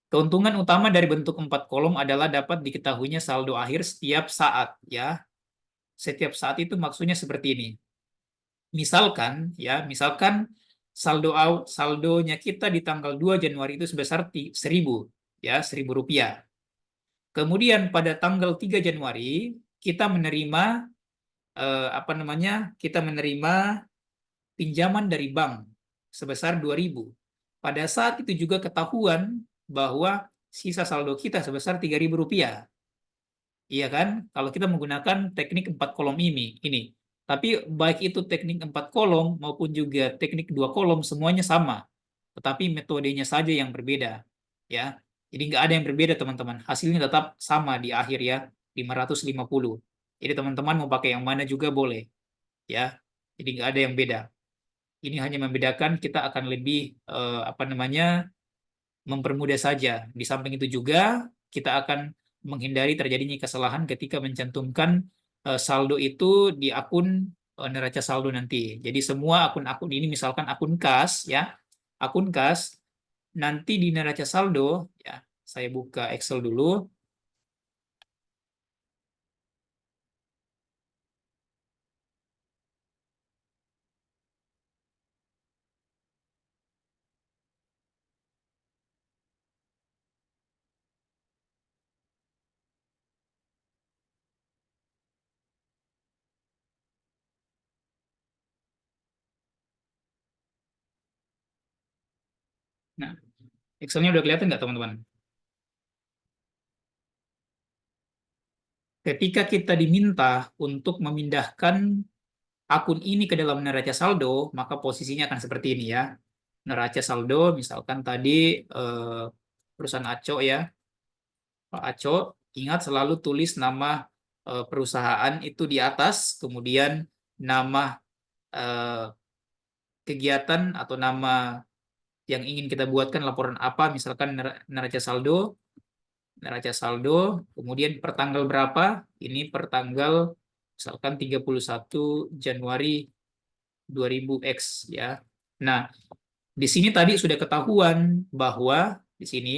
keuntungan utama dari bentuk 4 kolom adalah dapat diketahuinya saldo akhir setiap saat ya. Setiap saat itu maksudnya seperti ini. Misalkan saldonya kita di tanggal 2 Januari itu sebesar 1.000 ya, Rp1.000. Kemudian pada tanggal 3 Januari kita menerima kita menerima pinjaman dari bank sebesar 2.000. Pada saat itu juga ketahuan bahwa sisa saldo kita sebesar Rp3.000. Iya kan? Kalau kita menggunakan teknik 4 kolom ini. Tapi baik itu teknik 4 kolom maupun juga teknik 2 kolom semuanya sama. Tetapi metodenya saja yang berbeda. Ya. Jadi nggak ada yang berbeda teman-teman. Hasilnya tetap sama di akhir ya, 550. Jadi teman-teman mau pakai yang mana juga boleh ya. Jadi nggak ada yang beda. Ini hanya membedakan kita akan lebih apa namanya mempermudah saja. Di samping itu juga kita akan menghindari terjadinya kesalahan ketika mencantumkan saldo itu di akun neraca saldo nanti. Jadi semua akun-akun ini misalkan akun kas ya, akun kas nanti di neraca saldo ya. Saya buka Excel dulu. Nah, Excelnya udah kelihatan nggak teman-teman? Ketika kita diminta untuk memindahkan akun ini ke dalam neraca saldo, maka posisinya akan seperti ini ya. Neraca saldo, misalkan tadi perusahaan Aco ya, Pak Aco, ingat selalu tulis nama perusahaan itu di atas, kemudian nama eh, kegiatan atau nama yang ingin kita buatkan laporan apa, misalkan neraca saldo, kemudian per tanggal berapa, ini per tanggal misalkan 31 Januari 2000X ya. Nah, di sini tadi sudah ketahuan bahwa di sini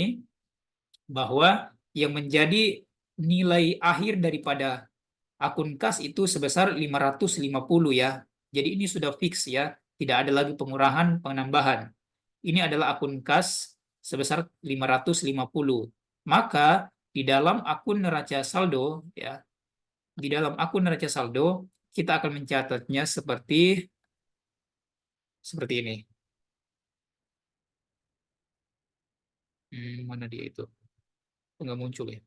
bahwa yang menjadi nilai akhir daripada akun kas itu sebesar 550 ya. Jadi ini sudah fix ya, tidak ada lagi pengurangan penambahan. Ini adalah akun kas sebesar 550. Maka di dalam akun neraca saldo ya, di dalam akun neraca saldo kita akan mencatatnya seperti ini. Mana dia itu? Nggak muncul ya.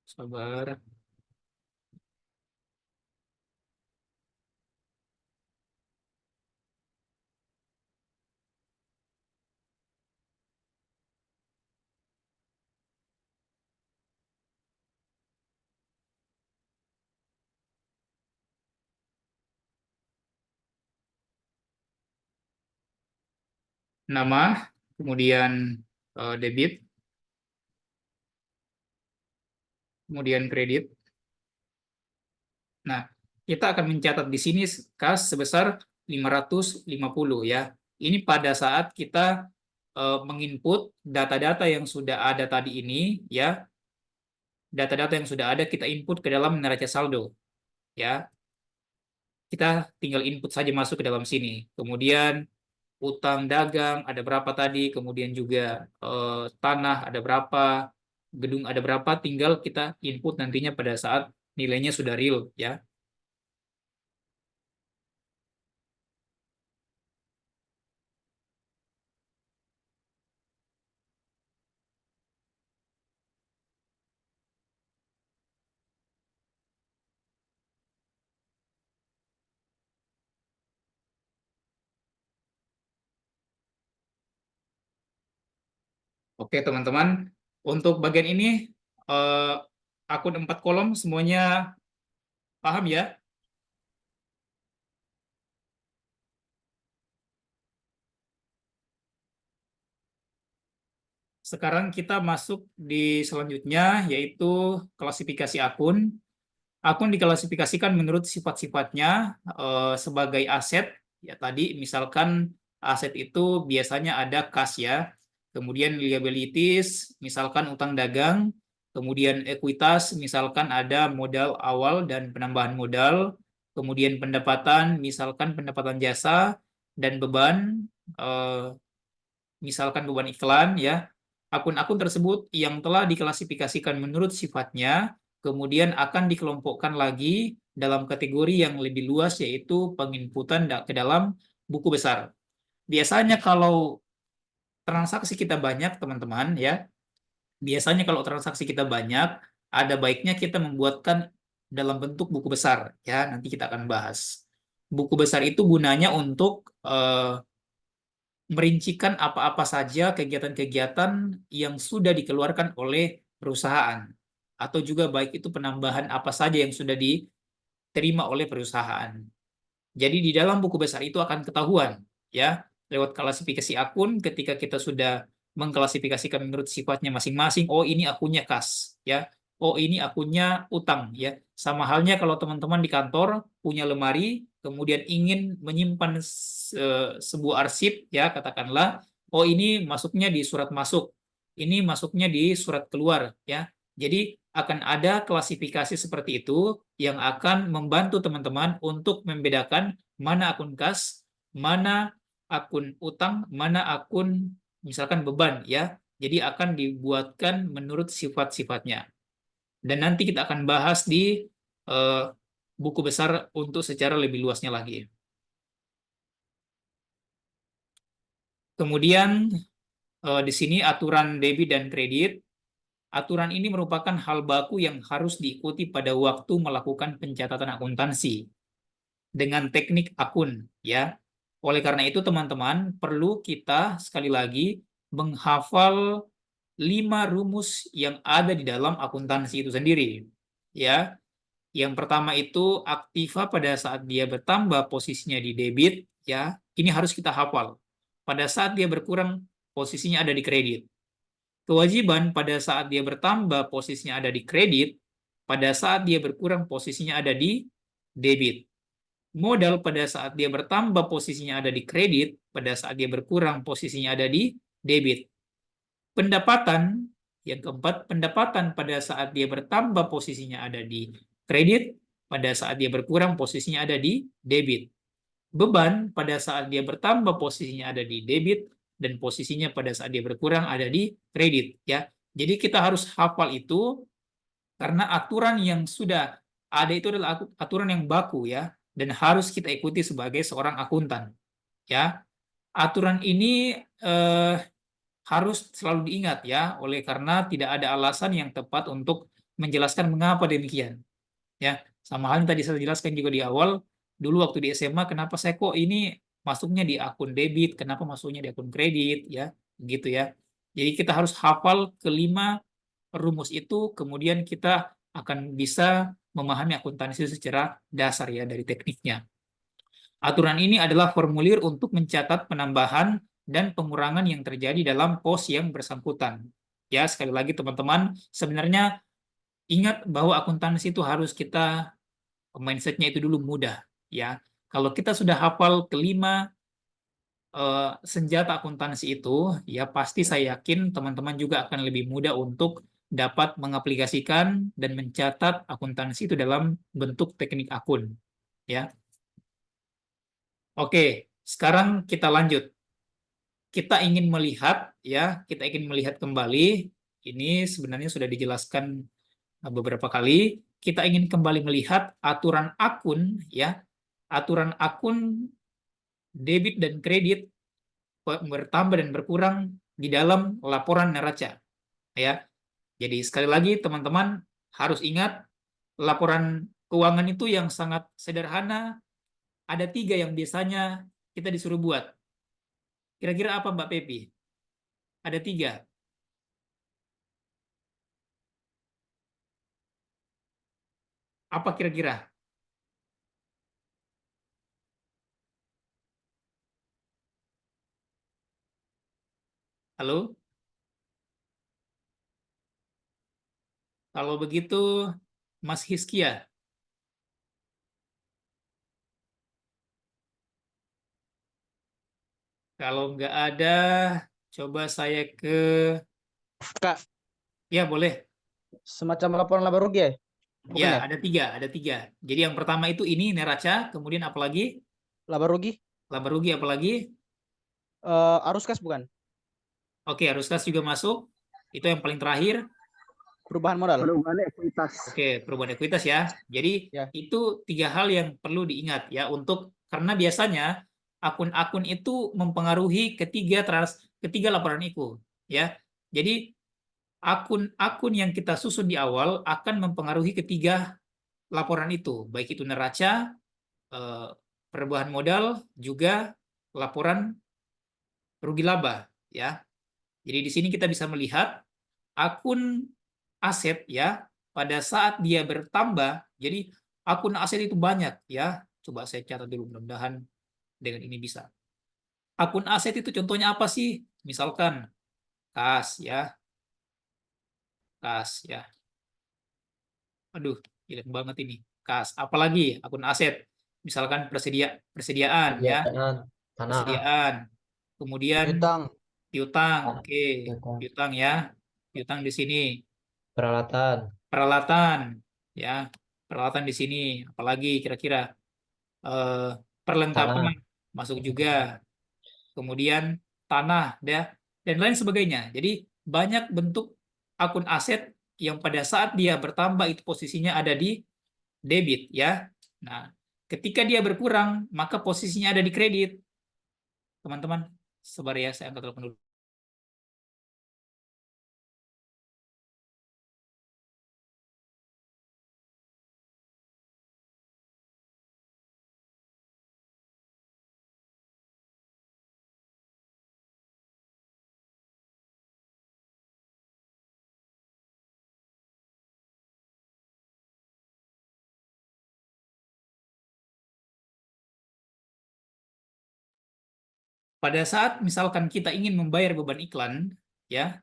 Sabar. Nama, kemudian debit, kemudian kredit. Nah, kita akan mencatat di sini kas sebesar 550 ya. Ini pada saat kita menginput data-data yang sudah ada tadi ini ya. Data-data yang sudah ada kita input ke dalam neraca saldo ya. Kita tinggal input saja masuk ke dalam sini. Kemudian utang dagang ada berapa tadi, kemudian juga tanah ada berapa, gedung ada berapa, tinggal kita input nantinya pada saat nilainya sudah real ya. Oke teman-teman, untuk bagian ini eh, akun 4 kolom semuanya paham ya? Sekarang kita masuk di selanjutnya yaitu klasifikasi akun. Akun diklasifikasikan menurut sifat-sifatnya sebagai aset. Ya tadi misalkan aset itu biasanya ada kas ya. Kemudian liabilities, misalkan utang dagang. Kemudian ekuitas, misalkan ada modal awal dan penambahan modal. Kemudian pendapatan, misalkan pendapatan jasa. Dan beban, misalkan beban iklan ya. Akun-akun tersebut yang telah diklasifikasikan menurut sifatnya kemudian akan dikelompokkan lagi dalam kategori yang lebih luas yaitu penginputan ke dalam buku besar. Biasanya kalau transaksi kita banyak teman-teman ya, biasanya kalau transaksi kita banyak ada baiknya kita membuatkan dalam bentuk buku besar ya, nanti kita akan bahas. Buku besar itu gunanya untuk merincikan apa-apa saja kegiatan-kegiatan yang sudah dikeluarkan oleh perusahaan, atau juga baik itu penambahan apa saja yang sudah diterima oleh perusahaan. Jadi di dalam buku besar itu akan ketahuan, ya, lewat klasifikasi akun. Ketika kita sudah mengklasifikasikan menurut sifatnya masing-masing, oh ini akunnya kas, ya, oh ini akunnya utang, ya. Sama halnya kalau teman-teman di kantor punya lemari, kemudian ingin menyimpan sebuah arsip, ya, katakanlah, oh ini masuknya di surat masuk, ini masuknya di surat keluar, ya. Jadi akan ada klasifikasi seperti itu yang akan membantu teman-teman untuk membedakan mana akun kas, mana akun utang, mana akun misalkan beban, ya. Jadi akan dibuatkan menurut sifat-sifatnya. Dan nanti kita akan bahas di buku besar untuk secara lebih luasnya lagi. Kemudian di sini aturan debit dan kredit. Aturan ini merupakan hal baku yang harus diikuti pada waktu melakukan pencatatan akuntansi dengan teknik akun, ya. Oleh karena itu teman-teman perlu kita sekali lagi menghafal 5 rumus yang ada di dalam akuntansi itu sendiri, ya. Yang pertama itu aktiva pada saat dia bertambah posisinya di debit, ya. Ini harus kita hafal. Pada saat dia berkurang posisinya ada di kredit. Kewajiban pada saat dia bertambah posisinya ada di kredit, pada saat dia berkurang posisinya ada di debit. Modal pada saat dia bertambah posisinya ada di kredit, pada saat dia berkurang posisinya ada di debit. Pendapatan, yang keempat, pendapatan pada saat dia bertambah posisinya ada di kredit, pada saat dia berkurang posisinya ada di debit. Beban pada saat dia bertambah posisinya ada di debit, dan posisinya pada saat dia berkurang ada di kredit, ya. Jadi kita harus hafal itu karena aturan yang sudah ada itu adalah aturan yang baku, ya, dan harus kita ikuti sebagai seorang akuntan, ya. Aturan ini harus selalu diingat, ya, oleh karena tidak ada alasan yang tepat untuk menjelaskan mengapa demikian, ya. Sama halnya tadi saya jelaskan juga di awal, dulu waktu di SMA kenapa saya kok ini masuknya di akun debit, kenapa masuknya di akun kredit, ya, gitu ya. Jadi kita harus hafal kelima rumus itu, kemudian kita akan bisa memahami akuntansi secara dasar, ya, dari tekniknya. Aturan ini adalah formulir untuk mencatat penambahan dan pengurangan yang terjadi dalam pos yang bersangkutan. Ya, sekali lagi teman-teman, sebenarnya ingat bahwa akuntansi itu harus kita mindsetnya itu dulu mudah, ya. Kalau kita sudah hafal kelima senjata akuntansi itu, ya pasti saya yakin teman-teman juga akan lebih mudah untuk dapat mengaplikasikan dan mencatat akuntansi itu dalam bentuk teknik akun, ya. Oke, sekarang kita lanjut. Kita ingin melihat, ya, kita ingin melihat kembali. Ini sebenarnya sudah dijelaskan beberapa kali. Kita ingin kembali melihat aturan akun, ya, aturan akun debit dan kredit bertambah dan berkurang di dalam laporan neraca, ya. Jadi sekali lagi teman-teman harus ingat laporan keuangan itu yang sangat sederhana. Ada 3 yang biasanya kita disuruh buat. Kira-kira apa Mbak Pepi? Ada 3. Apa kira-kira? Halo? Kalau begitu, Mas Hiskia. Kalau nggak ada, coba saya ke... Kak, Ya, boleh. semacam laporan laba rugi ya? Bukan Ya, ya? ada 3. Jadi yang pertama itu ini neraca, kemudian apa lagi? Laba rugi, Laba rugi apa lagi? arus kas bukan? Oke, arus kas juga masuk. Itu yang paling terakhir. Perubahan modal. Perubahan ekuitas. Oke, perubahan ekuitas ya. Jadi Ya. itu 3 hal yang perlu diingat ya karena biasanya akun-akun itu mempengaruhi ketiga laporan itu ya. Jadi akun-akun yang kita susun di awal akan mempengaruhi ketiga laporan itu, baik itu neraca, perubahan modal, juga laporan rugi laba, ya. Jadi di sini kita bisa melihat akun aset ya pada saat dia bertambah. Jadi akun aset itu banyak ya. Coba saya catat dulu, mudah-mudahan dengan ini bisa. Akun aset itu contohnya apa sih? Misalkan kas ya. Kas ya. Aduh, jelek banget ini. Kas. Apalagi akun aset. Misalkan persediaan ya. Persediaan tanah, Persediaan. Kemudian Piutang, piutang. ah, Oke, piutang, piutang ya. Piutang di sini. peralatan, Peralatan ya. Peralatan di sini. Apalagi kira-kira eh, tanah, perlengkapan masuk juga. Kemudian tanah ya, dan lain sebagainya. Jadi banyak bentuk akun aset yang pada saat dia bertambah itu posisinya ada di debit ya. Nah, ketika dia berkurang maka posisinya ada di kredit. Teman-teman, sabar ya, saya angkat telepon dulu. Pada saat misalkan kita ingin membayar beban iklan, ya,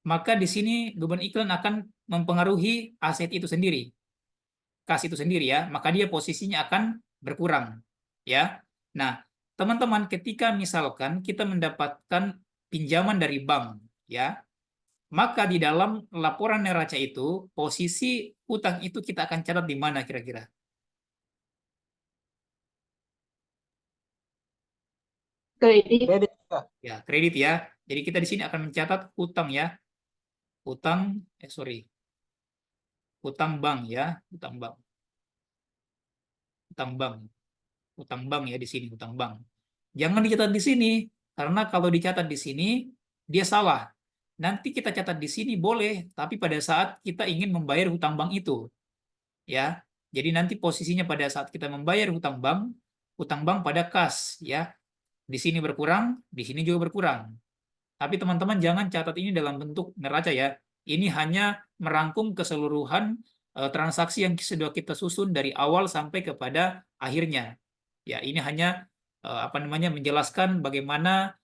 maka di sini beban iklan akan mempengaruhi aset itu sendiri, kas itu sendiri ya, maka dia posisinya akan berkurang, ya. Nah, teman-teman, ketika misalkan kita mendapatkan pinjaman dari bank, ya, maka di dalam laporan neraca itu posisi utang itu kita akan catat di mana kira-kira? kredit, Kak. Ya, kredit ya. Jadi kita di sini akan mencatat utang ya. Utang bank ya, utang bank. Utang bank. Utang bank ya di sini, utang bank. Jangan dicatat di sini karena kalau dicatat di sini dia salah. Nanti kita catat di sini boleh, tapi pada saat kita ingin membayar hutang bank itu, ya. Jadi nanti posisinya pada saat kita membayar hutang bank pada kas, ya. Di sini berkurang, di sini juga berkurang. Tapi teman-teman jangan catat ini dalam bentuk neraca ya. Ini hanya merangkum keseluruhan transaksi yang sudah kita susun dari awal sampai kepada akhirnya. Ya, ini hanya apa namanya menjelaskan bagaimana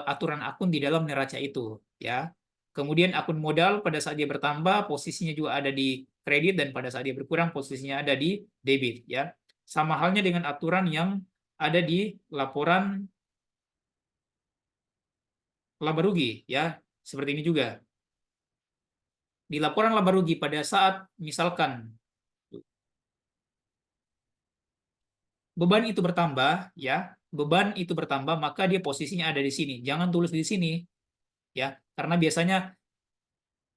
aturan akun di dalam neraca itu, ya. Kemudian akun modal pada saat dia bertambah posisinya juga ada di kredit dan pada saat dia berkurang posisinya ada di debit, ya. Sama halnya dengan aturan yang ada di laporan laba rugi ya, seperti ini juga. Di laporan laba rugi pada saat misalkan beban itu bertambah ya, beban itu bertambah maka dia posisinya ada di sini. Jangan tulis di sini ya, karena biasanya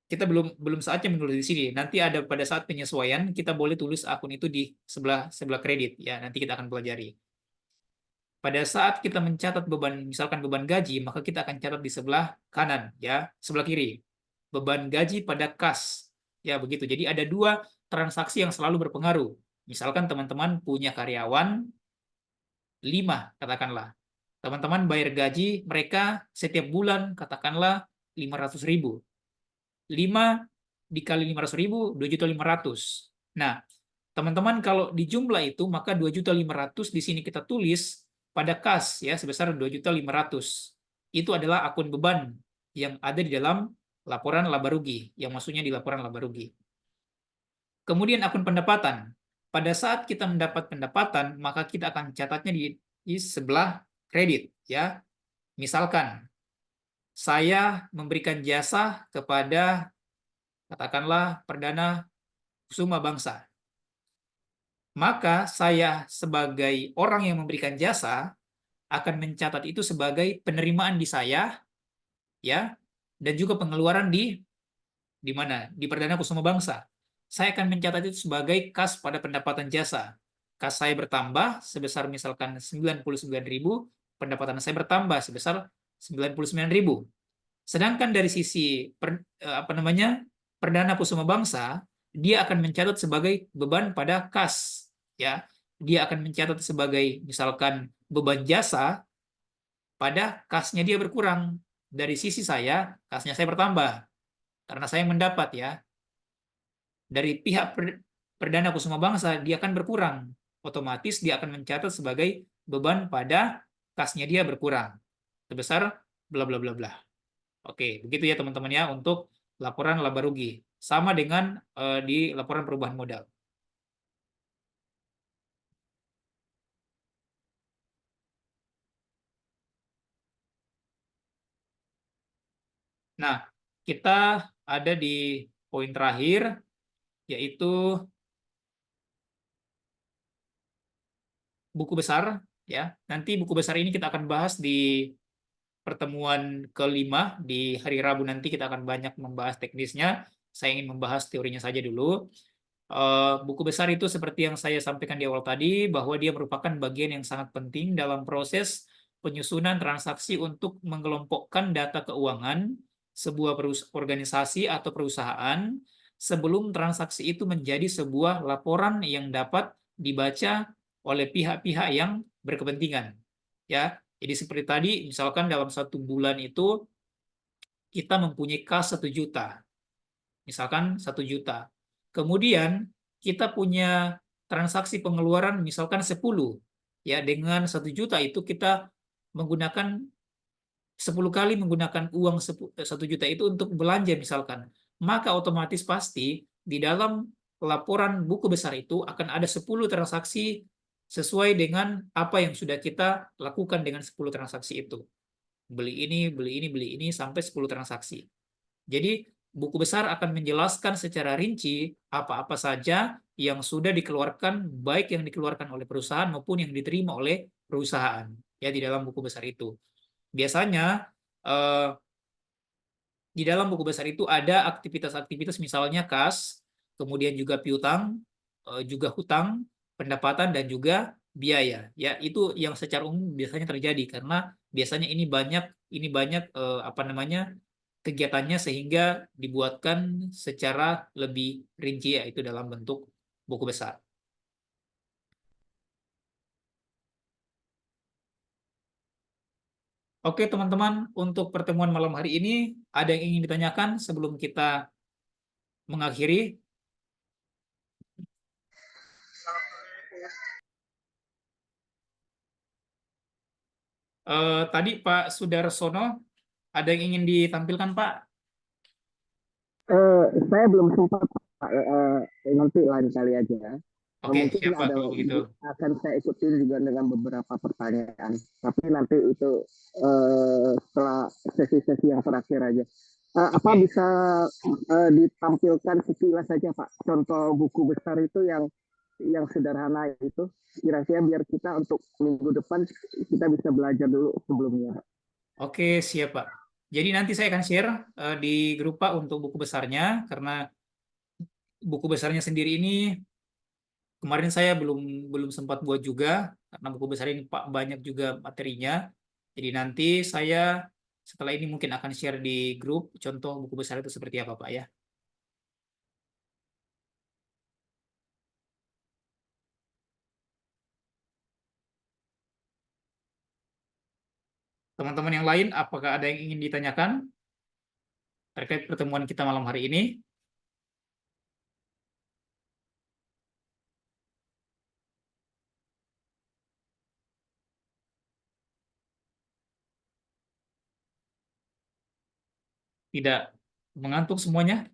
kita belum saatnya menulis di sini. Nanti ada pada saat penyesuaian kita boleh tulis akun itu di sebelah kredit ya. Nanti kita akan pelajari. Pada saat kita mencatat beban, misalkan beban gaji, maka kita akan catat di sebelah kanan, ya, sebelah kiri. Beban gaji pada kas, ya begitu. Jadi ada dua transaksi yang selalu berpengaruh. Misalkan teman-teman punya karyawan 5, katakanlah. Teman-teman bayar gaji mereka setiap bulan, katakanlah 500.000. 5 dikali 500.000, 2.500.000. Nah, teman-teman kalau di jumlah itu, maka 2.500.000 di sini kita tulis pada kas ya sebesar 2.500.000. Itu adalah akun beban yang ada di dalam laporan laba rugi, yang maksudnya di laporan laba rugi. Kemudian akun pendapatan. Pada saat kita mendapat pendapatan, maka kita akan catatnya di sebelah kredit ya. Misalkan saya memberikan jasa kepada katakanlah Perdana Kusuma Bangsa. Maka saya sebagai orang yang memberikan jasa akan mencatat itu sebagai penerimaan di saya ya dan juga pengeluaran di mana? Di Perdana Kusuma Bangsa. Saya akan mencatat itu sebagai kas pada pendapatan jasa. Kas saya bertambah sebesar misalkan 99.000, pendapatan saya bertambah sebesar 99.000. Sedangkan dari sisi apa namanya? Perdana Kusuma Bangsa, dia akan mencatat sebagai beban pada kas ya. Dia akan mencatat sebagai misalkan beban jasa pada kasnya dia berkurang. Dari sisi saya, kasnya saya bertambah. Karena saya mendapat ya. Dari pihak Perdana Kusuma Bangsa, dia akan berkurang. Otomatis dia akan mencatat sebagai beban pada kasnya dia berkurang. Sebesar bla bla bla bla. Oke, begitu ya teman-teman ya untuk laporan laba rugi. Sama dengan di laporan perubahan modal. Nah, kita ada di poin terakhir, yaitu buku besar. Ya, nanti buku besar ini kita akan bahas di pertemuan kelima di hari Rabu nanti. Kita akan banyak membahas teknisnya. Saya ingin membahas teorinya saja dulu. Buku besar itu seperti yang saya sampaikan di awal tadi, bahwa dia merupakan bagian yang sangat penting dalam proses penyusunan transaksi untuk mengelompokkan data keuangan sebuah organisasi atau perusahaan sebelum transaksi itu menjadi sebuah laporan yang dapat dibaca oleh pihak-pihak yang berkepentingan. Ya, jadi seperti tadi, misalkan dalam 1 bulan itu kita mempunyai kas 1 juta, misalkan 1 juta. Kemudian kita punya transaksi pengeluaran misalkan 10. Ya, dengan 1 juta itu kita menggunakan 10 kali menggunakan uang 1 juta itu untuk belanja misalkan. Maka otomatis pasti di dalam laporan buku besar itu akan ada 10 transaksi sesuai dengan apa yang sudah kita lakukan dengan 10 transaksi itu. Beli ini, beli ini, beli ini sampai 10 transaksi. Jadi buku besar akan menjelaskan secara rinci apa-apa saja yang sudah dikeluarkan, baik yang dikeluarkan oleh perusahaan maupun yang diterima oleh perusahaan ya di dalam buku besar itu. Biasanya di dalam buku besar itu ada aktivitas-aktivitas misalnya kas, kemudian juga piutang, juga hutang, pendapatan dan juga biaya. Ya, itu yang secara umum biasanya terjadi karena biasanya ini banyak apa namanya? Kegiatannya sehingga dibuatkan secara lebih rinci yaitu dalam bentuk buku besar. Oke teman-teman, untuk pertemuan malam hari ini ada yang ingin ditanyakan sebelum kita mengakhiri? Tadi Pak Sudarsono ada yang ingin ditampilkan Pak? Saya belum sempat Pak. Nanti lain kali aja. Oke, Mungkin siap Pak ada kalau begitu. akan saya ikutin juga dengan beberapa pertanyaan. Tapi nanti itu setelah sesi-sesi yang terakhir aja. Apa Oke. bisa ditampilkan sekilas saja Pak? Contoh buku besar itu yang sederhana itu, kira-kira biar kita untuk minggu depan kita bisa belajar dulu sebelumnya. Oke, siap Pak. Jadi nanti saya akan share di grup Pak untuk buku besarnya, karena buku besarnya sendiri ini kemarin saya belum belum sempat buat juga, karena buku besar ini Pak banyak juga materinya. Jadi nanti saya setelah ini mungkin akan share di grup contoh buku besar itu seperti apa Pak ya. Teman-teman yang lain, apakah ada yang ingin ditanyakan terkait pertemuan kita malam hari ini? Tidak mengantuk semuanya?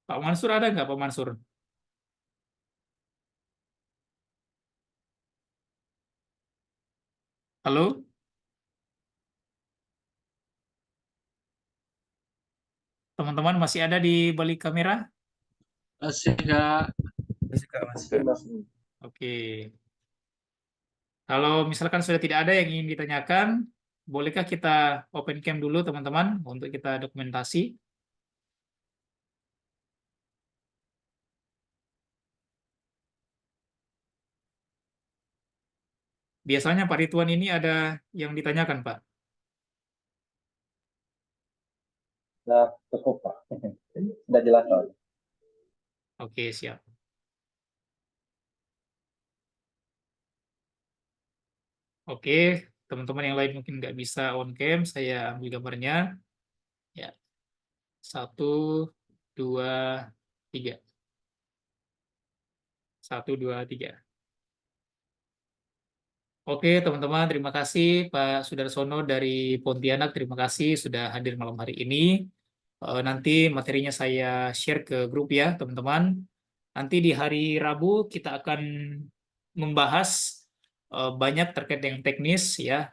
Pak Mansur ada nggak Pak Mansur? Halo? Teman-teman masih ada di balik kamera? Masih Kak. Oke. Kalau misalkan sudah tidak ada yang ingin ditanyakan, bolehkah kita open cam dulu teman-teman untuk kita dokumentasi? Biasanya Pak Ridwan ini ada yang ditanyakan Pak. Sudah cukup Pak. Sudah jelas Pak. Oke, siap. Oke, teman-teman yang lain mungkin nggak bisa on cam, saya ambil gambarnya. Ya, 1, 2, 3. 1, 2, 3. Oke, teman-teman, terima kasih Pak Sudarsono dari Pontianak. Terima kasih sudah hadir malam hari ini. Nanti materinya saya share ke grup ya, teman-teman. Nanti di hari Rabu kita akan membahas banyak terkait dengan teknis ya.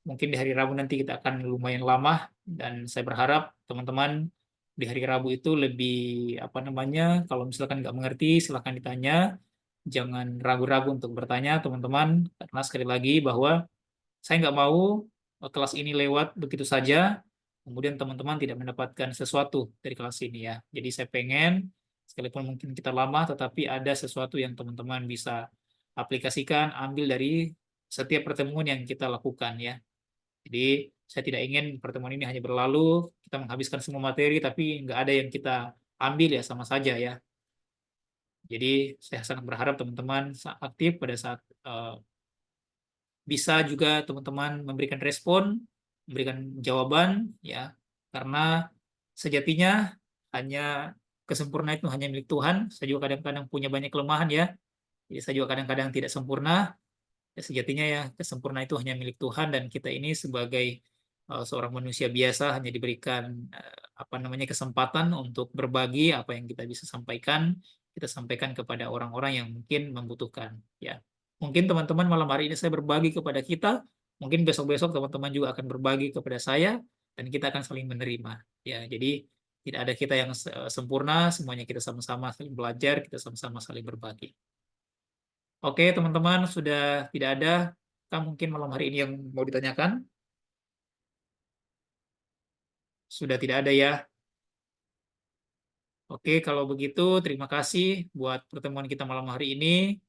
Mungkin di hari Rabu nanti kita akan lumayan lama dan saya berharap teman-teman di hari Rabu itu lebih apa namanya, kalau misalkan nggak mengerti silahkan ditanya, jangan ragu-ragu untuk bertanya teman-teman, karena sekali lagi bahwa saya nggak mau kelas ini lewat begitu saja, kemudian teman-teman tidak mendapatkan sesuatu dari kelas ini ya. Jadi saya pengen, sekalipun mungkin kita lama, tetapi ada sesuatu yang teman-teman bisa aplikasikan, ambil dari setiap pertemuan yang kita lakukan ya. Jadi saya tidak ingin pertemuan ini hanya berlalu, kita menghabiskan semua materi, tapi nggak ada yang kita ambil ya, sama saja ya. Jadi saya sangat berharap teman-teman aktif pada saat bisa juga teman-teman memberikan respon, memberikan jawaban ya, karena sejatinya hanya kesempurnaan itu hanya milik Tuhan. Saya juga kadang-kadang punya banyak kelemahan ya, jadi saya juga kadang-kadang tidak sempurna. Ya, sejatinya ya kesempurnaan itu hanya milik Tuhan dan kita ini sebagai seorang manusia biasa hanya diberikan apa namanya kesempatan untuk berbagi apa yang kita bisa sampaikan, kita sampaikan kepada orang-orang yang mungkin membutuhkan ya. Mungkin teman-teman malam hari ini saya berbagi kepada kita, mungkin besok-besok teman-teman juga akan berbagi kepada saya dan kita akan saling menerima ya. Jadi tidak ada kita yang sempurna, semuanya kita sama-sama saling belajar, kita sama-sama saling berbagi. Oke, teman-teman, sudah tidak ada kan mungkin malam hari ini yang mau ditanyakan? Sudah tidak ada ya. Oke, kalau begitu terima kasih buat pertemuan kita malam hari ini.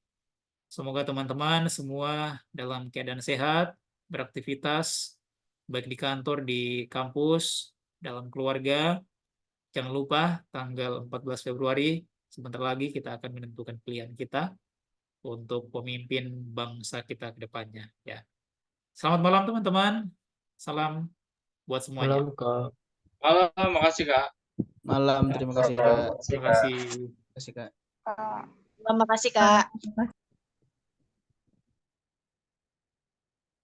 Semoga teman-teman semua dalam keadaan sehat, beraktivitas, baik di kantor, di kampus, dalam keluarga. Jangan lupa tanggal 14 Februari, sebentar lagi kita akan menentukan pilihan kita untuk pemimpin bangsa kita ke depannya. Ya. Selamat malam teman-teman. Salam buat semuanya. Malam, Kak. Malam, makasih Kak. Malam, terima kasih Kak. Terima kasih. Terima kasih Kak. Terima kasih, Kak.